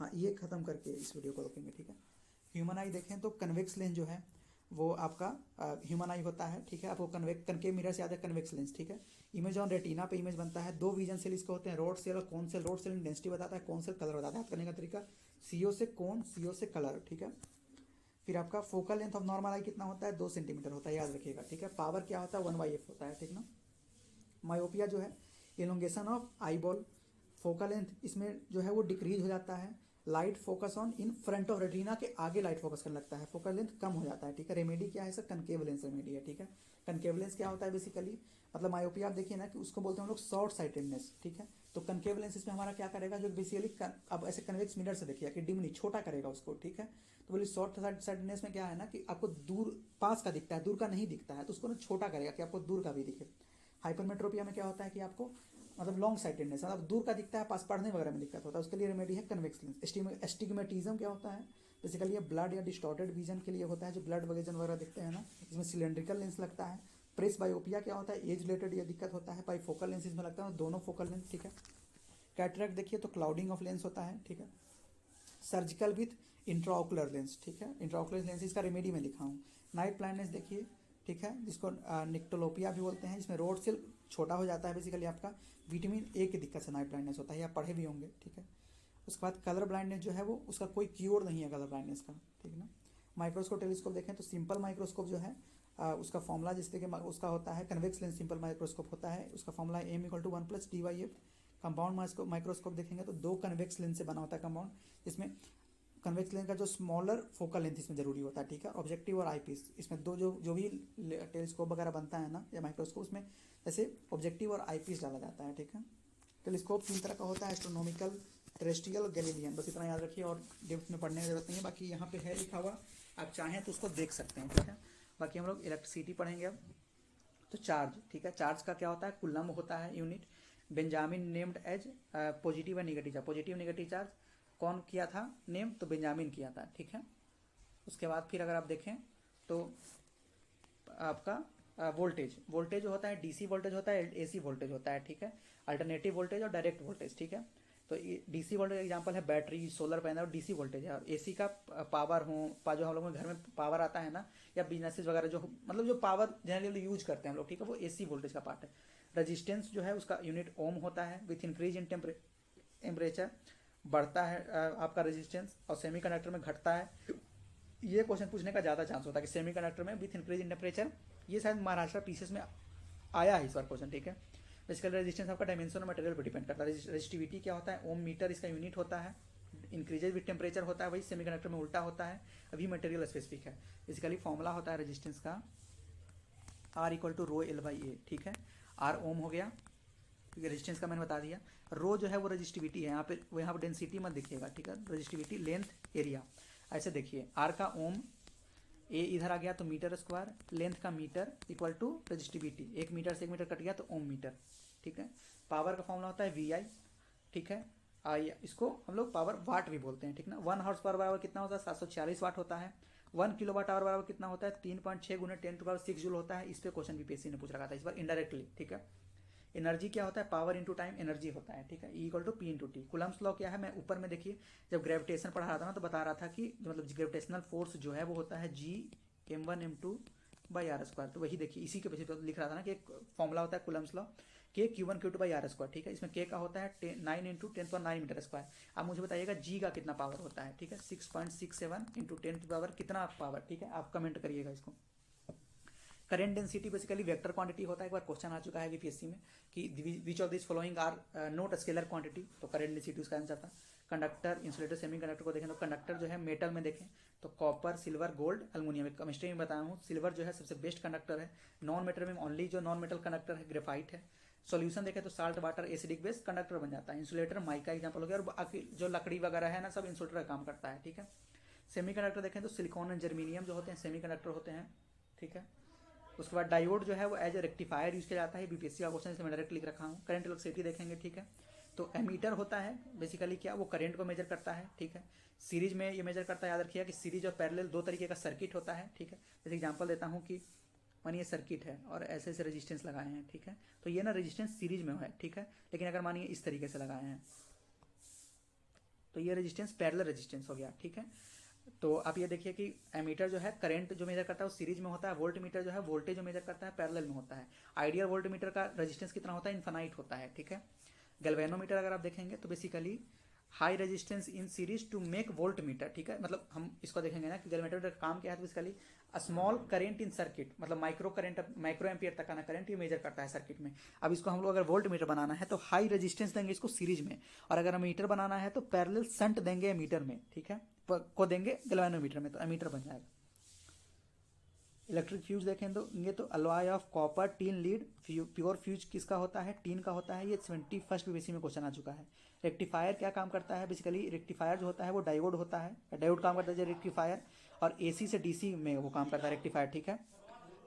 हाँ ये खत्म करके इस वीडियो को रोकेंगे, ठीक है। ह्यूमन आई देखें तो कन्वेक्स लेंस जो है वो आपका ह्यूमन आई होता है, ठीक है। आपको कनकेव मिरर से याद है कन्वेक्स लेंस, ठीक है। इमेज ऑन रेटिना पे इमेज बनता है, दो विजन सेल इसके होते हैं, रोड सेल और कौन सेल। रोड सेल डेंसिटी बताता है, कौन सेल कलर बताता है। याद करने का तरीका CO से कौन, CO से कलर, ठीक है। फिर आपका फोकल लेंथ ऑफ नॉर्मल आई कितना होता है, 2 सेंटीमीटर होता है, याद रखिएगा, ठीक है। पावर क्या होता है, 1/f होता है, ठीक ना। मायोपिया जो है elongation of eye ball, focal length इसमें जो है वो डिक्रीज हो जाता है। Light focus on in front of retina के आगे लाइट फोकस करने लगता है, फोकल लेंथ कम हो जाता है, ठीक है। रेमेडी क्या है सर, कनकेव लेंस रेमेडी है, ठीक है। कनकेव लेंस क्या होता है बेसिकली, मतलब मायोपिया आप देखिए ना कि उसको बोलते हैं हम लोग शॉर्ट साइटेडनेस, ठीक है। तो कनकेव लेंस इसमें हमारा क्या करेगा, जो बेसिकली अब ऐसे कन्वेक्स मिरर से देखिए कि डिमनी छोटा करेगा उसको, ठीक है। तो बोलिए शॉर्ट साइटेडनेस में क्या है ना कि आपको दूर पास का दिखता है, दूर का नहीं दिखता है, तो उसको ना छोटा करेगा कि आपको दूर का भी दिखे। हाइपरमेट्रोपिया में क्या होता है कि आपको मतलब लॉन्ग साइटेडनेस, मतलब दूर का दिखता है, पास पढ़ने वगैरह में दिक्कत होता है, उसके लिए रेमेडी है कन्वेक्स लेंस। एस्टिग्मेटिज्म क्या होता है बेसिकली, ये ब्लड या डिस्टॉर्टेड विजन के लिए होता है, जो ब्लड वगैरह दिखते हैं ना, इसमें सिलेंड्रिकल लेंस लगता है। प्रेस बायोपिया क्या होता है, एज रिलेटेड ये दिक्कत होता है, बाईफोकल लेंस इसमें लगता है, दोनों फोकल लेंस, ठीक है। कैटरेक्ट देखिए तो क्लाउडिंग ऑफ लेंस होता है, ठीक है। सर्जिकल विथ इंट्राओकुलर लेंस, ठीक है। इंट्राओकुलर लेंस इसका रेमेडी में लिखा हूँ। नाइट ब्लाइंडनेस देखिए, ठीक है, जिसको निक्टोलोपिया भी बोलते हैं, जिसमें रोड सेल छोटा हो जाता है, बेसिकली आपका विटामिन ए की दिक्कत से नाइट ब्लाइंडनेस होता है, या पढ़े भी होंगे, ठीक है। उसके बाद कलर ब्लाइंडनेस जो है वो उसका कोई क्योर नहीं है कलर ब्लाइंडनेस का, ठीक ना। माइक्रोस्कोप टेलीस्कोप देखें तो सिंपल माइक्रोस्कोप जो है उसका फॉर्मूला जिससे कि उसका होता है कन्वेक्स लेंस सिंपल माइक्रोस्कोप होता है, उसका फॉर्मूला m=1+dy/f। कंपाउंड माइक्रोस्कोप देखेंगे तो 2 कन्वेक्स लेंस से बना होता है कंपाउंड, जिसमें कन्वेक्स लेंस का जो स्मॉलर फोकल लेंथ इसमें जरूरी होता है, ठीक है। ऑब्जेक्टिव और आईपीस इसमें दो जो भी टेलीस्कोप वगैरह बनता है ना या माइक्रोस्कोप, उसमें जैसे ऑब्जेक्टिव और आईपीस डाला जाता है, ठीक है। टेलीस्कोप 3 तरह का होता है, एस्ट्रोनॉमिकल, टेरेस्ट्रियल, गैलीलियन, बस इतना याद रखिए और डेप्थ में पढ़ने की जरूरत नहीं है। बाकी यहाँ पे है लिखा हुआ, आप चाहें तो उसको देख सकते हैं, ठीक है। बाकी हम लोग इलेक्ट्रिसिटी पढ़ेंगे अब। तो चार्ज, ठीक है, चार्ज का क्या होता है, कुलम होता है unit. Benjamin named as positive and negative charge, positive negative charge कौन किया था नेम, तो बेंजामिन किया था, ठीक है। उसके बाद फिर अगर आप देखें तो आपका वोल्टेज होता है, डीसी वोल्टेज होता है, एसी वोल्टेज होता है, ठीक है। अल्टरनेटिव वोल्टेज और डायरेक्ट वोल्टेज, ठीक है। तो डीसी वोल्टेज एग्जांपल है बैटरी, सोलर पैनल, और डीसी वोल्टेज है। और एसी का पावर जो हम लोग घर में पावर आता है ना, या बिजनेसेस वगैरह जो मतलब जो पावर जनरली यूज करते हैं हम लोग, ठीक है, वो एसी वोल्टेज का पार्ट है। रेजिस्टेंस जो है उसका यूनिट ओम होता है। विथ इंक्रीज इन टेम्परेचर बढ़ता है आपका रेजिस्टेंस, और सेमीकंडक्टर में घटता है। ये क्वेश्चन पूछने का ज़्यादा चांस होता है कि सेमीकंडक्टर में विथ इंक्रीज इन टेम्परेचर, ये शायद महाराष्ट्र पीसीएस में आया है इस बार क्वेश्चन, ठीक है। बेसिकली रेजिस्टेंस आपका डायमेंशन और मटेरियल पर डिपेंड करता है। रेजिस्टिविटी क्या होता है, ओम मीटर इसका यूनिट होता है। इंक्रीजेज विद टेम्परेचर होता है, वही सेमीकंडक्टर में उल्टा होता है, अभी मटेरियल स्पेसिफिक है। बेसिकली फॉर्मूला होता है रेजिस्टेंस का R equal to rho L by A, ठीक है। R ओम हो गया, क्योंकि रेजिस्टेंस का मैंने बता दिया। रो जो है वो रजिस्टिविटी है, यहाँ पे डेंसिटी मत देखिएगा, ठीक है। रजिस्टिविटी लेंथ एरिया, ऐसे देखिए R का ओम, ए इधर आ गया तो मीटर स्क्वायर, लेंथ का metre equal to resistivity, 1 metre से 1 मीटर कट गया तो ओम मीटर, ठीक है। पावर का फॉर्मूला होता है VI, ठीक है। इसको हम लोग पावर वाट भी बोलते हैं, ठीक ना। 1 हॉर्स पावर बराबर कितना होता है, 746 वाट होता है। 1 किलो वाट आवर बराबर कितना होता है, 3.6 गुना 10⁻6 जूल होता है। इस पे क्वेश्चन बीपीएससी ने पूछ रखा था इस बार इनडायरेक्टली, ठीक है। एनर्जी क्या होता है, पावर इंटू टाइम एनर्जी होता है, ठीक है। E equal to P into T. Coulomb's law क्या है, मैं ऊपर में देखिए जब ग्रेविटेशन पढ़ा रहा था ना तो बता रहा था कि मतलब ग्रेविटेशनल फोर्स जो है वो होता है G m1m2 by are square. तो वही देखिए इसी के बेसिस पर लिख रहा था ना कि एक फॉर्मूला होता है कुलम्स लॉ, के Q1 Q2 by are square, ठीक है। इसमें के का होता है 9 इंटू 10⁹ मीटर स्क्वायर। अब मुझे बताइएगा जी का कितना पावर होता है, ठीक है। 6.67 इंटू 10 की पावर कितना पावर, ठीक है। आप कमेंट करिएगा इसको। Current density basically vector quantity होता है, एक बार क्वेश्चन आ चुका है बीपीएससी में कि which of this following are not scalar quantity, तो करेंट डेंसिटी उसका आंसर था। कंडक्टर, इंसुलेटर, सेमी कंडक्टर को देखें तो कंडक्टर जो है मेटल में देखें तो copper, silver, gold, aluminium. Chemistry में बताया हूँ सिल्वर जो है सबसे बेस्ट कंडक्टर है। नॉन मेटल में ओनली जो नॉन मेटल कंडक्टर है ग्रेफाइट है। सॉल्यूशन देखें तो salt, water, acidic base conductor बन जाता है। इंसुलेटर माइका एग्जाम्पल हो गया, और बाकी जो लकड़ी वगैरह है ना सब इंसुलेटर का काम करता है, ठीक है। सेमी कंडक्टर देखें तो सिलिकॉन एंड जर्मीनियम जो होते हैं सेमी कंडक्टर होते हैं, ठीक है। उसके बाद डायोड जो है वो एज ए रेक्टिफायर यूज किया जाता है, बीपीएससी का क्वेश्चन इसमें डायरेक्ट लिख रखा हूँ। करंट इलेक्ट्रिसिटी देखेंगे, ठीक है। तो एमीटर होता है बेसिकली क्या, वो करंट को मेजर करता है, ठीक है। सीरीज में ये मेजर करता है, याद रखिएगा कि सीरीज और पैरेलल दो तरीके का सर्किट होता है, ठीक है। जैसे एग्जांपल देता हूँ कि मानिए सर्किट है और ऐसे ऐसे रेजिस्टेंस लगाए हैं, ठीक है। तो ये ना रेजिस्टेंस सीरीज में है, ठीक है। लेकिन अगर मानिए इस तरीके से लगाए हैं तो ये रेजिस्टेंस पैरेलल रेजिस्टेंस हो गया, ठीक है। तो आप ये देखिए कि एमीटर जो है करंट जो मेजर करता है वो सीरीज में होता है, वोल्ट मीटर जो है वोल्टेज जो मेजर करता है पैरेलल में होता है। आइडियल वोल्ट मीटर का रेजिस्टेंस कितना होता है, इनफाइनाइट होता है, ठीक है। गैल्वेनोमीटर अगर आप देखेंगे तो basically high resistance in series to make voltmeter, ठीक है। मतलब हम इसको देखेंगे ना कि गैल्वेनोमीटर का काम क्या है, तो basically small current in circuit, मतलब माइक्रो करंट, माइक्रो एम्पियर तक का करंट ये मेजर करता है सर्किट में। अब इसको हम लोग अगर वोल्ट मीटर बनाना है तो हाई रेजिस्टेंस देंगे इसको सीरीज में, और अगर मीटर बनाना है तो पैरेलल शंट देंगे मीटर में, ठीक है, को देंगे गैल्वेनोमीटर में, तो एमीटर बन जाएगा। इलेक्ट्रिक फ्यूज देखेंगे तो alloy of copper, tin, lead. Pure fuse किसका होता है, टीन का होता है। ये 21st बीपीएससी में क्वेश्चन आ चुका है। रेक्टिफायर क्या काम करता है, बेसिकली रेक्टिफायर जो होता है वो डायोड होता है, डायोड काम करता है रेक्टिफायर, और एसी से डीसी में वो काम करता है रेक्टिफायर, ठीक है।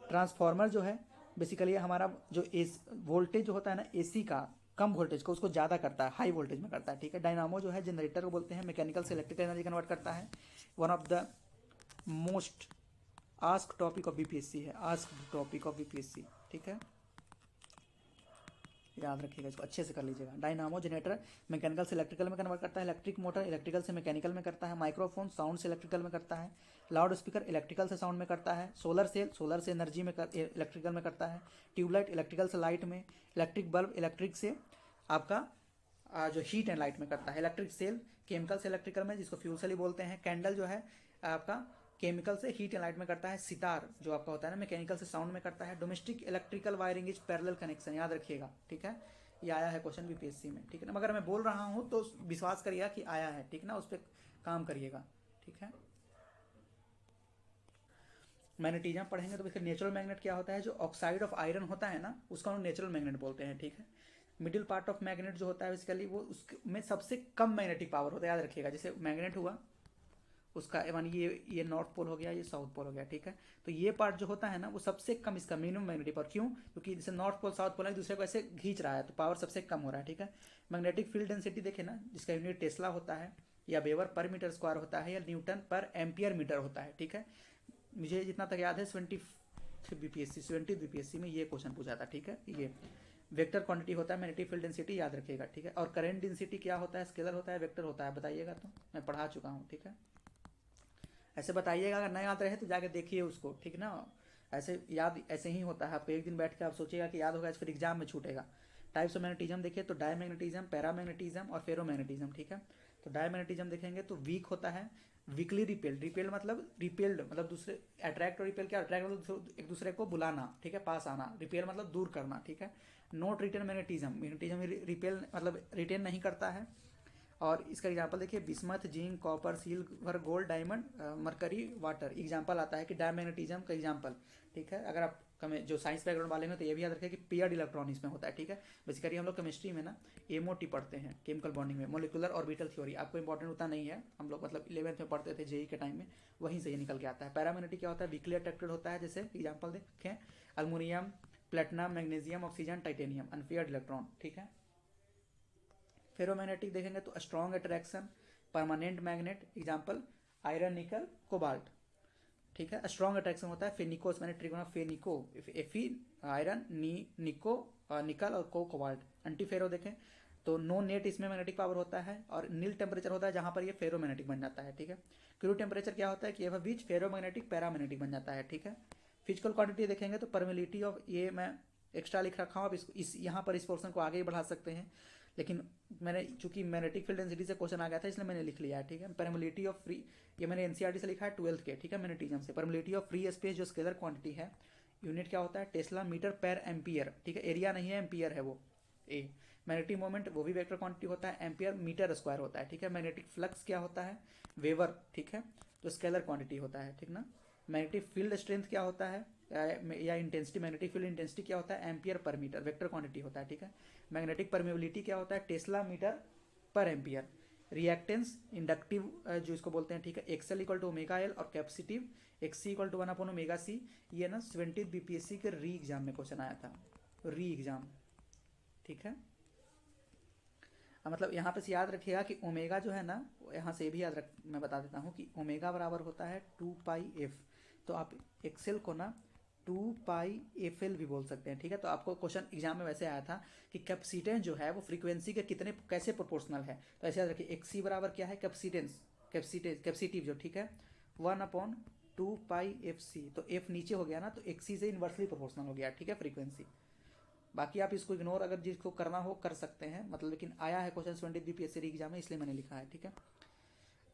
ट्रांसफार्मर जो है बेसिकली हमारा जो वोल्टेज जो होता है ना एसी का, कम वोल्टेज को उसको ज़्यादा करता है, हाई वोल्टेज में करता है, ठीक है। डायनामो जो है जनरेटर को बोलते हैं, मैकेनिकल से इलेक्ट्रिकल एनर्जी कन्वर्ट करता है। One of the most ask topic of BPSC है, आस्क टॉपिक ऑफ बीपीएससी, ठीक है। याद रखिएगा, इसको अच्छे से कर लीजिएगा। डायनामो जनरेटर मैकेनिकल से इलेक्ट्रिकल में कन्वर्ट करता है। इलेक्ट्रिक मोटर इलेक्ट्रिकल से मैकेनिकल में करता है। माइक्रोफोन साउंड से इलेक्ट्रिकल में करता है। लाउड स्पीकर इलेक्ट्रिकल से साउंड में करता है। सोलर से एनर्जी में इलेक्ट्रिकल में करता है। ट्यूबलाइट इलेक्ट्रिकल से लाइट में। इलेक्ट्रिक बल्ब इलेक्ट्रिक से आपका जो हीट एंड लाइट में करता है। इलेक्ट्रिक सेल केमिकल से इलेक्ट्रिकल में, जिसको फ्यूल सेल ही बोलते हैं। कैंडल जो है आपका केमिकल से हीट एंड लाइट में करता है। सितार जो आपका होता है ना मैकेनिकल से साउंड में करता है। Domestic electrical wiring is parallel connection, याद रखिएगा, ठीक है। ये आया है क्वेश्चन बीपीएससी में, ठीक है ना। मगर मैं बोल रहा हूं तो विश्वास करिएगा कि आया है, ठीक ना, उस पर काम करिएगा, ठीक है। मैग्नेटिज्म पढ़ेंगे तो इसका नेचुरल मैग्नेट क्या होता है, जो ऑक्साइड ऑफ आयरन होता है ना उसको हम नेचुरल मैग्नेट बोलते हैं, ठीक है। मिडिल पार्ट ऑफ मैग्नेट जो होता है बेसिकली वो उसमें सबसे कम मैग्नेटिक पावर होता है, याद रखिएगा। जैसे मैग्नेट हुआ उसका मानी ये नॉर्थ पोल हो गया, ये साउथ पोल हो गया, ठीक है। तो ये पार्ट जो होता है ना वो सबसे कम इसका मिनिमम मैग्नेटिक पावर, क्यों, क्योंकि जैसे नॉर्थ पोल साउथ पोल एक दूसरे को ऐसे खींच रहा है तो पावर सबसे कम हो रहा है, ठीक है। मैग्नेटिक फील्ड डेंसिटी देखे ना, जिसका यूनिट टेस्ला होता है, या वेबर पर मीटर स्क्वायर होता है, या न्यूटन पर एम्पियर मीटर होता है, ठीक है। मुझे जितना तक याद है 20 बीपीएससी में ये क्वेश्चन पूछा था, ठीक है। ये वेक्टर क्वांटिटी होता है मैग्नेटिक फील्ड डेंसिटी, याद रखिएगा, ठीक है। और करंट डेंसिटी क्या होता है, स्केलर होता है, वेक्टर होता है, बताइएगा, तो मैं पढ़ा चुका हूँ, ठीक है। ऐसे बताइएगा, अगर नहीं याद रहे तो जाके देखिए उसको, ठीक ना। ऐसे याद ऐसे ही होता है, आप एक दिन बैठ के आप सोचिएगा कि याद होगा, फिर एग्जाम में छूटेगा। टाइप्स ऑफ मैग्नेटिज्म देखिए तो डायमैग्नेटिज्म, पैरामैग्नेटिज्म और फेरोमैग्नेटिज्म, ठीक है। तो डायमैग्नेटिज्म देखेंगे तो वीक होता है, वीकली रिपेल्ड। रिपेल्ड मतलब रिपेल्ड मतलब दूसरे, अट्रैक्ट और रिपेल क्या, अट्रैक्ट मतलब एक दूसरे को बुलाना, ठीक है, पास आना। रिपेल मतलब दूर करना, ठीक है। Not retain magnetism, magnetism repel मतलब रिटेन नहीं करता है। और इसका एग्जांपल देखिए, bismuth, zinc, copper, silver, gold, diamond, mercury, water. Example आता है कि डायमैग्नेटिज्म का एग्जांपल, ठीक है। अगर आप जो साइंस बैकग्राउंड वाले हैं तो ये भी याद रखें कि पेयर्ड इलेक्ट्रॉन इसमें होता है, ठीक है। बेसिकली हम लोग केमिस्ट्री में ना एमओटी पढ़ते हैं, केमिकल बॉन्डिंग में, मोलिकुलर ऑर्बिटल थ्योरी। आपको इंपॉर्टेंट होता नहीं है, हम लोग मतलब 11th में पढ़ते थे जेई के टाइम में, वहीं से ये निकल के आता है। पैरामैग्नेटिक क्या होता है, वीकली अट्रैक्टेड होता है, जैसे एग्जाम्पल देखें, aluminium, platinum, magnesium, oxygen, titanium, unpaired electron, ठीक है। फेरोमैग्नेटिक देखेंगे तो strong attraction, permanent magnet, example iron, निकल, कोबाल्ट, ठीक है। स्ट्रॉन्ग अट्रैक्शन होता है फेनिको, मैंने ट्रिगोना फेनिको, एफी आयरन, निको निकल और कोबाल्ट। एंटी फेरो देखें तो नो नेट इसमें मैग्नेटिक पावर होता है, और नील टेम्परेचर होता है जहां पर ये फेरोमैग्नेटिक बन जाता है, ठीक है। क्रू टेम्परेचर क्या होता है कि यह बीच फेरोमैग्नेटिक पैरामैग्नेटिक बन जाता है, ठीक है। फिजिकल क्वांटिटी देखेंगे तो परमिलिटी ऑफ, ये मैं एक्स्ट्रा लिख रखा हूँ, अब इस यहाँ पर इस पोर्शन को आगे ही बढ़ा सकते हैं, लेकिन मैंने चूंकि मैग्नेटिक फील्ड डेंसिटी से क्वेश्चन आ गया था इसलिए मैंने लिख लिया है, ठीक है। परमिलिटी ऑफ फ्री, ये मैंने एनसीईआरटी से लिखा है 12th के, ठीक है, मैग्नेटिज्म से। परमिलिटी ऑफ फ्री स्पेस जो स्केलर क्वांटिटी है, यूनिट क्या होता है, टेस्ला मीटर पर एम्पियर, ठीक है। एरिया नहीं है, एम्पियर है वो। ए मैग्नेटिक मोमेंट वो भी वेक्टर क्वांटिटी होता है, एम्पियर मीटर स्क्वायर होता है, ठीक है। मैग्नेटिक फ्लक्स क्या होता है, वेवर, ठीक है, तो स्केलर क्वांटिटी होता है, ठीक ना। मैग्नेटिक फील्ड स्ट्रेंथ क्या होता है, या इंटेंसिटी, मैग्नेटिक फील्ड इंटेंसिटी क्या होता है, ampere per metre, vector quantity होता है, ठीक है। मैग्नेटिक परमेबिलिटी क्या होता है, tesla metre per ampere. Reactance inductive जो इसको बोलते हैं, ठीक है, XL equal to omega L, और capacitive XC equal to 1 omega C. ये ना 70 बीपीएससी के री एग्जाम में क्वेश्चन आया था, री एग्जाम, ठीक है। मतलब यहाँ पे से याद रखिएगा कि ओमेगा जो है ना, यहाँ से भी याद रख, मैं बता देता हूँ कि ओमेगा बराबर होता है 2πf, तो आप एक्सेल को ना 2πfl भी बोल सकते हैं, ठीक है। तो आपको क्वेश्चन एग्जाम में वैसे आया था कि कैपेसिटेंस जो है वो फ्रीक्वेंसी के कितने कैसे प्रोपोर्शनल है, तो ऐसे याद रखिए, एक्सी बराबर क्या है, कैपेसिटेंस, कैपेसिटिव जो, ठीक है, 1/2πfc, तो एफ नीचे हो गया ना, तो एक्सी से इन्वर्सली प्रोपोर्शनल हो गया, ठीक है, फ्रीक्वेंसी। बाकी आप इसको इग्नोर अगर जिसको करना हो कर सकते हैं, मतलब लेकिन आया है क्वेश्चन 20 बीपीएससी एग्जाम में, इसलिए मैंने लिखा है, ठीक है।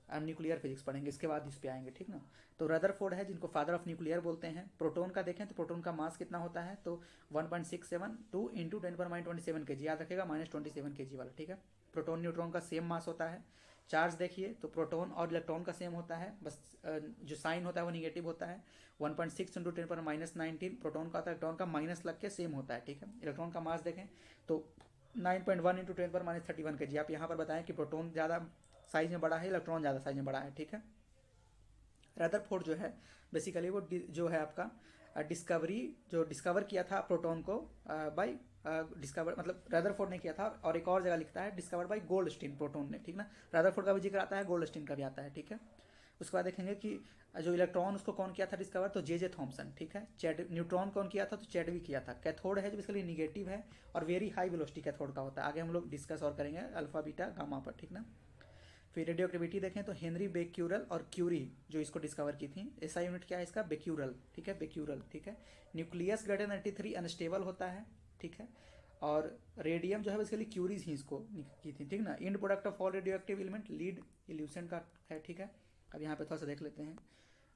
न्यूक्लियर फिजिक्स पढ़ेंगे, इसके बाद इस पे आएंगे, ठीक ना। तो रदरफोर्ड है जिनको फादर ऑफ न्यूक्लियर बोलते हैं। प्रोटॉन का देखें तो प्रोटॉन का मास कितना होता है, तो 1.672 इंटू 10⁻27 kg, याद रखेगा, -27 kg वाला, ठीक है। प्रोटॉन न्यूट्रॉन का सेम मास होता है। चार्ज देखिए तो प्रोटॉन और इलेक्ट्रॉन का सेम होता है, बस जो साइन होता है वो निगेटिव होता है। 1.6 इंटू 10⁻19 प्रोटॉन का होता है, इलेक्ट्रॉन का माइनस लग के सेम होता है, ठीक है। इलेक्ट्रॉन का मास देखें तो 9.1 इंटू 10⁻31 kg। आप यहाँ पर बताएं कि प्रोटॉन ज़्यादा साइज में बड़ा है, इलेक्ट्रॉन ज़्यादा साइज में बड़ा है, ठीक है। रदरफोर्ड जो है बेसिकली वो जो है आपका डिस्कवर किया था प्रोटॉन को बाय डिस्कवर, मतलब रदरफोर्ड ने किया था, और एक और जगह लिखता है डिस्कवर बाय गोल्डस्टीन, प्रोटॉन ने, ठीक ना। रदरफोर्ड का भी जिक्र आता है, गोल्डस्टीन का भी आता है, ठीक है। उसके बाद देखेंगे कि जो इलेक्ट्रॉन उसको कौन किया था डिस्कवर, तो जे थॉमसन, ठीक है। न्यूट्रॉन कौन किया था, तो चैडविक किया था। कैथोड है जो बेसिकली निगेटिव है और वेरी हाई वेलोसिटी कैथोड का होता है, आगे हम लोग डिस्कस और करेंगे अल्फा बीटा गामा पर, ठीक ना। फिर रेडियो एक्टिविटी देखें तो हेनरी बेक्यूरल और क्यूरी जो इसको डिस्कवर की थी, ऐसा यूनिट क्या है इसका, बेक्यूरल, ठीक है, बेक्यूरल, ठीक है। न्यूक्लियस ग्रेटर 93 अनस्टेबल होता है, ठीक है। और रेडियम जो है बेसिकली क्यूरीज ही इसको की थी, ठीक ना। End product of all radioactive element lead illusion का है, ठीक है। अब यहाँ पे थोड़ा सा देख लेते हैं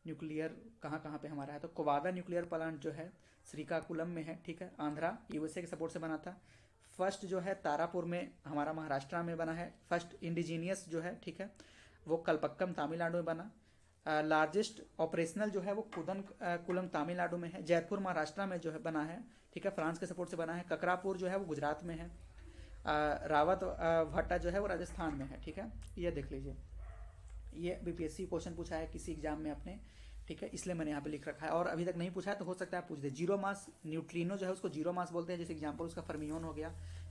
न्यूक्लियर कहाँ कहाँ पे हमारा है, तो कोवादा न्यूक्लियर प्लांट जो है श्रीकाकुलम में है, ठीक है, आंध्रा, यूएसए के सपोर्ट से बना था। फर्स्ट जो है तारापुर में हमारा महाराष्ट्र में बना है। फर्स्ट इंडिजीनियस जो है, ठीक है, वो कलपक्कम तमिलनाडु में बना। लार्जेस्ट ऑपरेशनल जो है वो कुदन तमिलनाडु में है। जयपुर महाराष्ट्र में जो है बना है, ठीक है, फ्रांस के सपोर्ट से बना है। ककरापुर जो है वो गुजरात में है। रावत भट्टा जो है वो राजस्थान में है, ठीक है। ये देख लीजिए, ये बीपीएससी क्वेश्चन पूछा है किसी एग्जाम में अपने, ठीक है, इसलिए मैंने यहाँ पे लिख रखा है, और अभी तक नहीं पूछा है तो हो सकता है आप पूछ दे। जीरो मास न्यूट्रिनो जो है उसको जीरो मास बोलते हैं, जैसे एग्जाम्पल उसका फर्मियोन हो गया।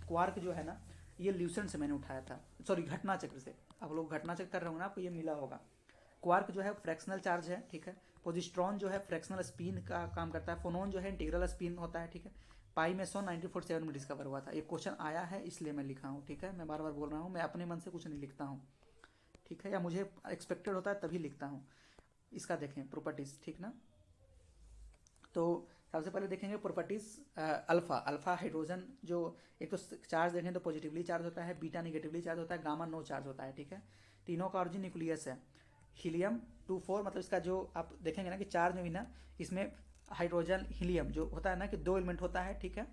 क्वार्क जो है ना, ये ल्यूसेंट से मैंने उठाया था, सॉरी घटना चक्र से, आप लोग घटना चक्र कर रहे हो ना, आपको ये मिला होगा। क्वार्क जो है फ्रैक्शनल चार्ज है, ठीक है। पोजिस्ट्रॉन जो है फ्रैक्शनल स्पिन का काम करता है। फोनोन जो है इंटीग्रल स्पिन होता है, ठीक है। पाईमेसोन 1947 में डिस्कवर हुआ था। ये क्वेश्चन आया है इसलिए मैं लिखा हूँ, ठीक है, मैं बार बार बोल रहा हूँ, मैं अपने मन से कुछ नहीं लिखता हूँ, ठीक है, या मुझे एक्सपेक्टेड होता है तभी लिखता हूँ। इसका देखें प्रॉपर्टीज, ठीक ना। तो सबसे पहले देखेंगे प्रॉपर्टीज अल्फा। अल्फा हाइड्रोजन जो एक तो चार्ज देखें तो पॉजिटिवली चार्ज होता है, बीटा निगेटिवली चार्ज होता है, गामा नो चार्ज होता है, ठीक है। तीनों का ऑरिजिन न्यूक्लियस है। हीलियम 24, मतलब इसका जो आप देखेंगे ना कि चार्ज में भी ना इसमें हाइड्रोजन हीलियम जो होता है ना कि दो एलिमेंट होता है, ठीक है।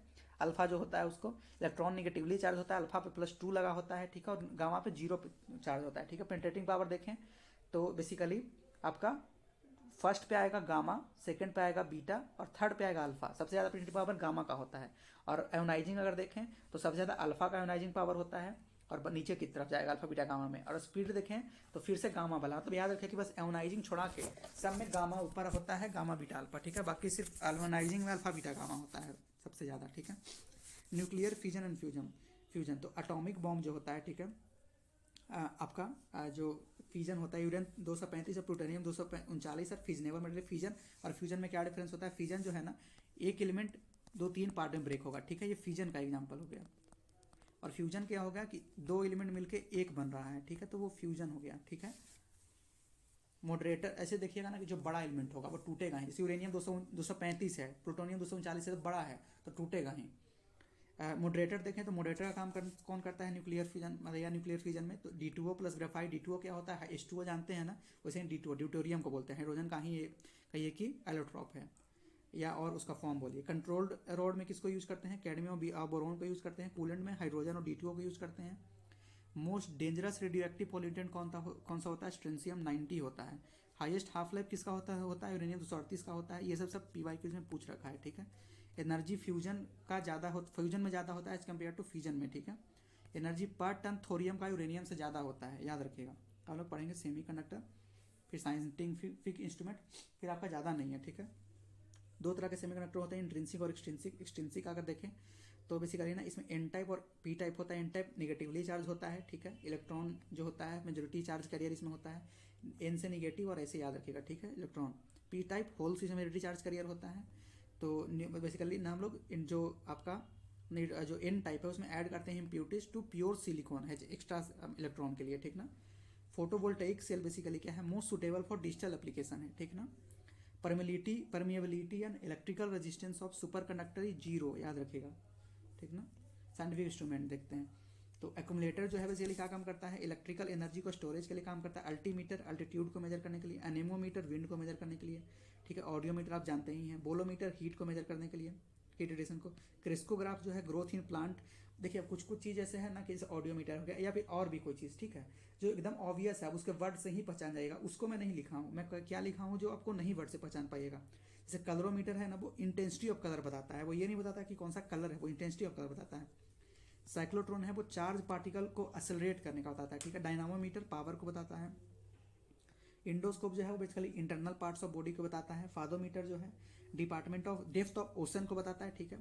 अल्फा जो होता है उसको इलेक्ट्रॉन निगेटिवली चार्ज होता है, अल्फा पे +2 लगा होता है, ठीक है, और गामा पे 0 चार्ज होता है, ठीक है। पेनिट्रेटिंग पावर देखें तो बेसिकली आपका फर्स्ट पे आएगा गामा, सेकंड पे आएगा बीटा और थर्ड पे आएगा अल्फा। सबसे ज़्यादा पेनिट्रेटिंग पावर गामा का होता है। और आयोनाइजिंग अगर देखें तो सबसे ज़्यादा अल्फा का आयोनाइजिंग पावर होता है और नीचे की तरफ जाएगा अल्फा बीटा गामा में। और स्पीड देखें तो फिर से गामा वाला, मतलब याद रखें कि बस आयोनाइजिंग छोड़ा के सब में गामा ऊपर होता है, गामा बीटा अल्फा, ठीक है। बाकी सिर्फ आयोनाइजिंग में अल्फा बीटा गामा होता है सबसे ज़्यादा, ठीक है। न्यूक्लियर फ्यूजन एंड फ्यूजन तो एटॉमिक बॉम्ब जो होता है, ठीक है, आपका जो फ्यूजन होता है यूरेन 235 और प्लूटोनियम 239 और फिजनेबल मटेरियल फ्यूजन। और फ्यूजन में क्या डिफरेंस होता है, फ्यूजन जो है ना एक एलिमेंट 2-3 पार्ट में ब्रेक होगा, ठीक है, ये फ्यूजन का एग्जांपल हो गया। और फ्यूजन क्या होगा कि 2 एलिमेंट मिलके एक बन रहा है, ठीक है, तो वो फ्यूजन हो गया, ठीक है। मॉडरेटर ऐसे देखिएगा ना कि जो बड़ा एलिमेंट होगा वो टूटेगा ही, जैसे यूरेनियम 235 है, प्लूटोनियम 239 है तो बड़ा है तो टूटेगा ही। मॉडरेटर देखें तो मॉडरेटर का काम कौन करता है न्यूक्लियर फ्यूजन मतलब या न्यूक्लियर फ्यूजन में, तो D2O प्लस ग्रेफाइट। D2O क्या होता है, H2O जानते हैं ना, वैसे ही D2O ड्यूटेरियम को बोलते हैं, हाइड्रोजन का ही कहिए कि एलोट्रॉप है या और उसका फॉर्म बोलिए। कंट्रोल्ड रोड में किसको यूज करते हैं, कैडमियम और बोरोन को यूज करते हैं। कूलेंट में हाइड्रोजन और D2O को यूज करते हैं। मोस्ट डेंजरस रेडियोएक्टिव पॉल्यूटेंट कौन सा होता है, स्ट्रेंसियम 90 होता है। हाईएस्ट हाफ लाइफ किसका होता है यूरेनियम 238 का होता है। ये सब PYQ में पूछ रखा है, ठीक है। एनर्जी फ्यूजन का फ्यूजन में ज़्यादा होता है एज कम्पेयर टू फ्यूजन में, ठीक है। एनर्जी पर टन थोरियम का यूरेनियम से ज़्यादा होता है, याद रखिएगा। आप लोग पढ़ेंगे सेमीकंडक्टर, फिर साइंटिफिक इंस्ट्रूमेंट, फिर आपका ज़्यादा नहीं है, ठीक है। 2 तरह के सेमीकंडक्टर होते हैं, इंट्रिंसिक और एक्सट्रिंसिक। एक्सट्रिंसिक अगर देखें तो बेसिकली ना इसमें N टाइप और P टाइप होता है। N टाइप निगेटिवली चार्ज होता है, ठीक है, इलेक्ट्रॉन जो होता है मेजोरिटी चार्ज कैरियर इसमें होता है, N से निगेटिव और ऐसे याद रखिएगा, ठीक है। इलेक्ट्रॉन P टाइप होल से मेजोरिटी चार्ज कैरियर होता है। तो बेसिकली ना हम लोग इन जो आपका जो N टाइप है उसमें ऐड करते हैं इम्प्यूरिटीज टू प्योर सिलिकॉन है एक्स्ट्रा इलेक्ट्रॉन के लिए, ठीक ना। फोटोवोल्टेइक सेल बेसिकली क्या है, most suitable for digital application है, ठीक ना। Permeability and electrical resistance of super conductor is 0, याद रखिएगा, ठीक ना। साइंटिफिक इंस्ट्रूमेंट देखते हैं तो एक्यूमुलेटर जो है बेसिकली क्या काम करता है, इलेक्ट्रिकल एनर्जी को स्टोरेज के लिए काम करता है। अल्टीमीटर अल्टीट्यूड को मेजर करने के लिए। एनेमोमीटर विंड को मेजर करने के लिए, ठीक है। ऑडियोमीटर आप जानते ही हैं। बोलोमीटर हीट को मेजर करने के लिए, हीट रेडिएशन को। क्रिस्कोग्राफ जो है ग्रोथ इन प्लांट। देखिए अब कुछ चीज़ ऐसे है ना कि जैसे ऑडियोमीटर हो गया या फिर और भी कोई चीज़, ठीक है, जो एकदम ऑब्वियस है, उसके वर्ड से ही पहचान जाएगा, उसको मैं नहीं लिखा हूँ। मैं क्या लिखा हूँ जो आपको नहीं वर्ड से पहचान पाइएगा। जैसे कलरोमीटर है ना, वो इंटेंसिटी ऑफ कलर बताता है, वो ये नहीं बताता कि कौन सा कलर है, वो इंटेंसिटी ऑफ कलर बताता है। साइक्लोट्रॉन है वो चार्ज पार्टिकल को एक्सेलरेट करने का बताता है, ठीक है। डायनामोमीटर पावर को बताता है। इंडोस्कोप जो है वो basically internal parts of body को बताता है। फादोमीटर जो है department of depth of ocean को बताता है, ठीक है।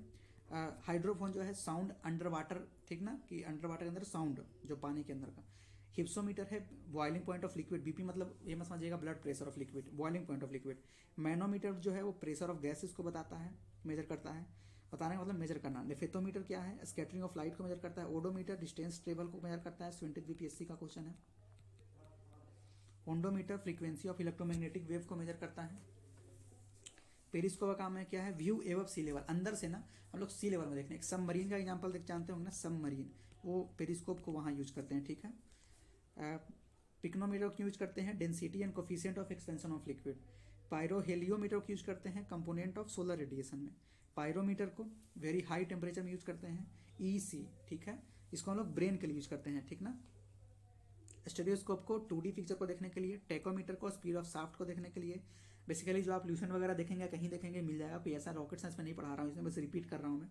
हाइड्रोफोन जो है साउंड अंडर वाटर, ठीक ना, कि अंडर वाटर के अंदर साउंड जो पानी के अंदर का। हिप्सोमीटर है boiling point of liquid, BP मतलब ये मत समझिएगा blood pressure of liquid, boiling point of liquid. Manometer जो है वो प्रेशर ऑफ गैसेस को बताता है, मेजर करता है, बताने का मतलब मेजर करना। नेफेथोमीटर क्या है, स्कैटरिंग ऑफ लाइट को मेजर करता है। ओडोमीटर डिस्टेंस ट्रेवल को मेजर करता है, 20 BPSC का क्वेश्चन है। ओंडोमीटर फ्रीक्वेंसी ऑफ इलेक्ट्रोमैग्नेटिक वेव को मेजर करता है। पेरिस्कोप का काम है क्या है, व्यू एबव सी लेवल, अंदर से ना हम लोग सी लेवल में देखने। एक सबमरीन का एग्जांपल देख जानते होंगे ना, सबमरीन, वो पेरिस्कोप को वहाँ यूज करते हैं, ठीक है। पिक्नोमीटर को यूज करते हैं density and coefficient of expansion of liquid. Pyrheliometer को यूज करते हैं कंपोनेंट ऑफ सोलर रेडिएशन में। पायरोमीटर को वेरी हाई टेम्परेचर में यूज करते हैं, EC, ठीक है, इसको हम लोग ब्रेन के लिए यूज करते हैं, ठीक ना। स्टेरियोस्कोप को 2D पिक्चर को देखने के लिए। टेकोमीटर को स्पीड ऑफ साफ्ट को देखने के लिए। बेसिकली जो आप ल्यूशन वगैरह देखेंगे कहीं देखेंगे मिल जाएगा, कोई ऐसा रॉकेट साइंस में नहीं पढ़ा रहा हूँ, इसमें बस रिपीट कर रहा हूँ मैं।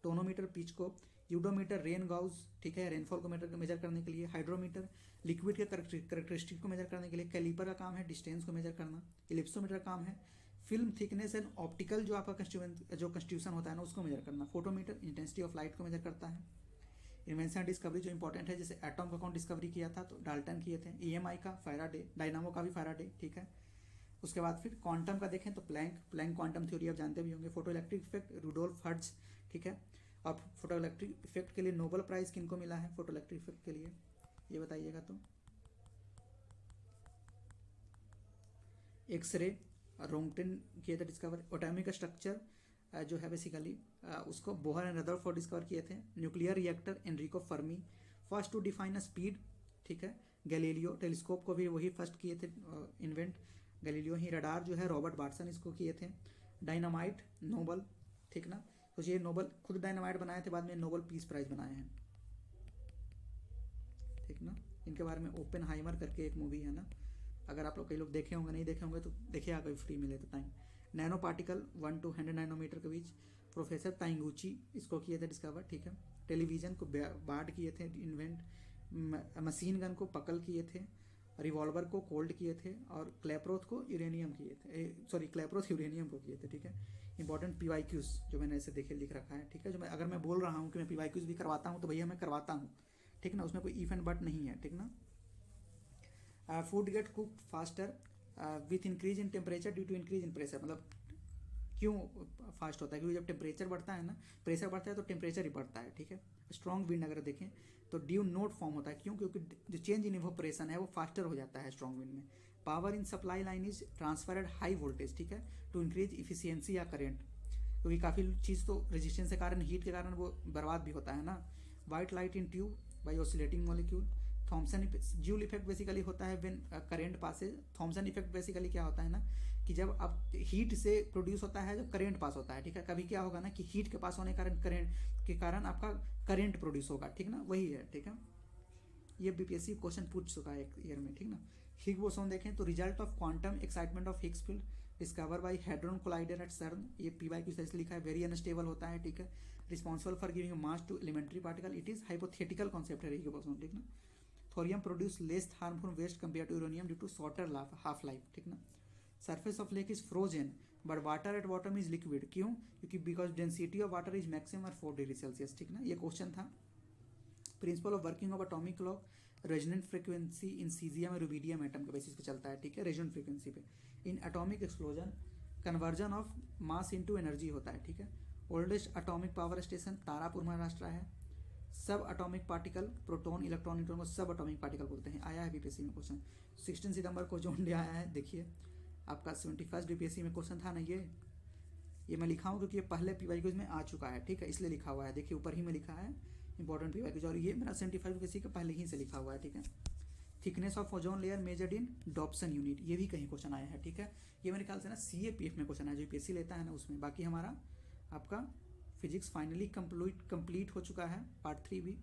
टोनोमीटर पिच को। यूडोमीटर रेन गाउस, ठीक है, रेनफॉल को मेजर करने के लिए। हाइड्रोमीटर लिक्विड के करेक्टरिस्टिक को मेजर करने के लिए। कैलिपर का काम है डिस्टेंस को मेजर करना। इलिप्सोमीटर का काम है फिल्म थिकनेस एंड ऑप्टिकल जो आपका कंस्टिट्यूशन होता है ना उसको मेजर करना। फोटोमीटर इंटेंसिटी ऑफ लाइट को मेजर करता है। इन्वेंशन डिस्कवरी जो इंपॉर्टेंट है, जैसे एटॉम का कौन डिस्कवरी किया था, तो डाल्टन किए थे। EMI का फैराडे, डायनामो का भी फैराडे, ठीक है। उसके बाद फिर क्वांटम का देखें तो प्लैंक क्वांटम थ्योरी आप जानते भी होंगे। Photoelectric effect Rudolf Hertz, ठीक है। और फोटो इलेक्ट्रिक इफेक्ट के लिए नोबेल प्राइज किनको मिला है फोटो इलेक्ट्रिक इफेक्ट के लिए, ये बताइएगा। तो एक्सरे रोंगटेन किए थे डिस्कवर। एटॉमिक स्ट्रक्चर जो है बेसिकली उसको बोहर एंड रदरफोर्ड डिस्कवर किए थे। Nuclear reactor Enrico Fermi, first to define a speed, ठीक है। गैलीलियो टेलीस्कोप को भी वही फर्स्ट किए थे इन्वेंट, गैलीलियो ही। रडार जो है रॉबर्ट वाटसन इसको किए थे। डायनामाइट नोबल, ठीक ना। तो ये नोबल खुद डायनामाइट बनाए थे, बाद में नोबल पीस प्राइज बनाए हैं, ठीक ना। इनके बारे में ओपेनहाइमर करके एक मूवी है ना, अगर आप लोग कई लोग देखे होंगे, नहीं देखे होंगे तो देखिए अगर फ्री मिले तो time. Nanoparticle 1 to 100 nanometre के बीच, प्रोफेसर ताइंगुची इसको किए थे डिस्कवर, ठीक है। टेलीविज़न को बार्ड किए थे इन्वेंट, मशीन गन को पकल किए थे, रिवॉल्वर को कोल्ड किए थे, और क्लेप्रोथ को यूरेनियम किए थे, सॉरी क्लेप्रोथ यूरेनियम को किए थे, ठीक है। इंपॉर्टेंट PYQs जो मैंने ऐसे देखे लिख रखा है, ठीक है। जो मैं अगर मैं बोल रहा हूँ कि मैं PYQs भी करवाता हूँ तो भैया मैं करवाता हूँ, ठीक ना, उसमें कोई इफ एंड बट नहीं है, ठीक ना। Food get cook faster with increase in temperature due to increase in pressure, मतलब क्यों फास्ट होता है, क्योंकि जब टेम्परेचर बढ़ता है ना, प्रेशर बढ़ता है तो टेम्परेचर ही बढ़ता है, ठीक है। स्ट्रॉन्ग विंड अगर देखें तो ड्यू नोट फॉर्म होता है, क्यों, क्योंकि जो चेंज इन इवोपरेशन है वो फास्टर हो जाता है स्ट्रॉन्ग विंड में। Power in supply line is transferred high voltage, ठीक है, टू इंक्रीज इफिशियंसी या करेंट, क्योंकि काफ़ी चीज़ तो रेजिस्टेंस के कारण, हीट के कारण वो बर्बाद भी होता है ना। White light in tube by oscillating molecule, Thomson Joule effect basically होता है when current passes. Thomson effect basically क्या होता है ना, कि जब अब हीट से प्रोड्यूस होता है जब करंट पास होता है, ठीक है। कभी क्या होगा ना कि हीट के पास होने के कारण, करंट के कारण आपका करंट प्रोड्यूस होगा, ठीक ना, वही है, ठीक है। ये बीपीएससी क्वेश्चन पूछ चुका है एक ईयर में, ठीक ना। हिग बोसोन देखें तो result of quantum excitement of Higgs field discover by hadron collider at CERN, ये PYQ से लिखा है, वेरी अनस्टेबल होता है, ठीक है। Responsible for giving mass to elementary particle, it is hypothetical concept है हिग बोसोन, ठीक ना। Thorium produce less harmful waste compare to uranium due to shorter half life, ठीक ना। Surface of lake is frozen but water at bottom is liquid, क्यों, क्योंकि because density of water is maximum 4 degree Celsius, ठीक ना। ये question था। Principle of working of atomic clock, resonant frequency in caesium और rubidium atom के basis पे चलता है, ठीक है, रेजोनेंट फ्रीक्वेंसी पे। In atomic explosion conversion of mass into energy होता है, ठीक है। Oldest atomic power station Tarapur Maharashtra है। सब atomic particle, proton electron neutron को सब एटॉमिक पार्टिकल बोलते हैं, आया है बीपीएससी में क्वेश्चन। 16 सितंबर को जो इंडिया आया है, देखिए आपका 71 बीपीएससी में क्वेश्चन था ना, ये मैं लिखा हूँ क्योंकि ये पहले PYQs में आ चुका है, ठीक है, इसलिए लिखा हुआ है, देखिए ऊपर ही में लिखा है इंपॉर्टेंट PYQs, और ये मेरा 75 बीपीएससी का पहले ही से लिखा हुआ है, ठीक है। Thickness of ozone layer measured in Dobson unit, ये भी कहीं क्वेश्चन आया है, ठीक है। ये मेरे ख्याल से ना CAPF में क्वेश्चन आया, जो PSC लेता है ना उसमें। बाकी हमारा आपका फिजिक्स फाइनली कंप्लीट हो चुका है, पार्ट 3 भी।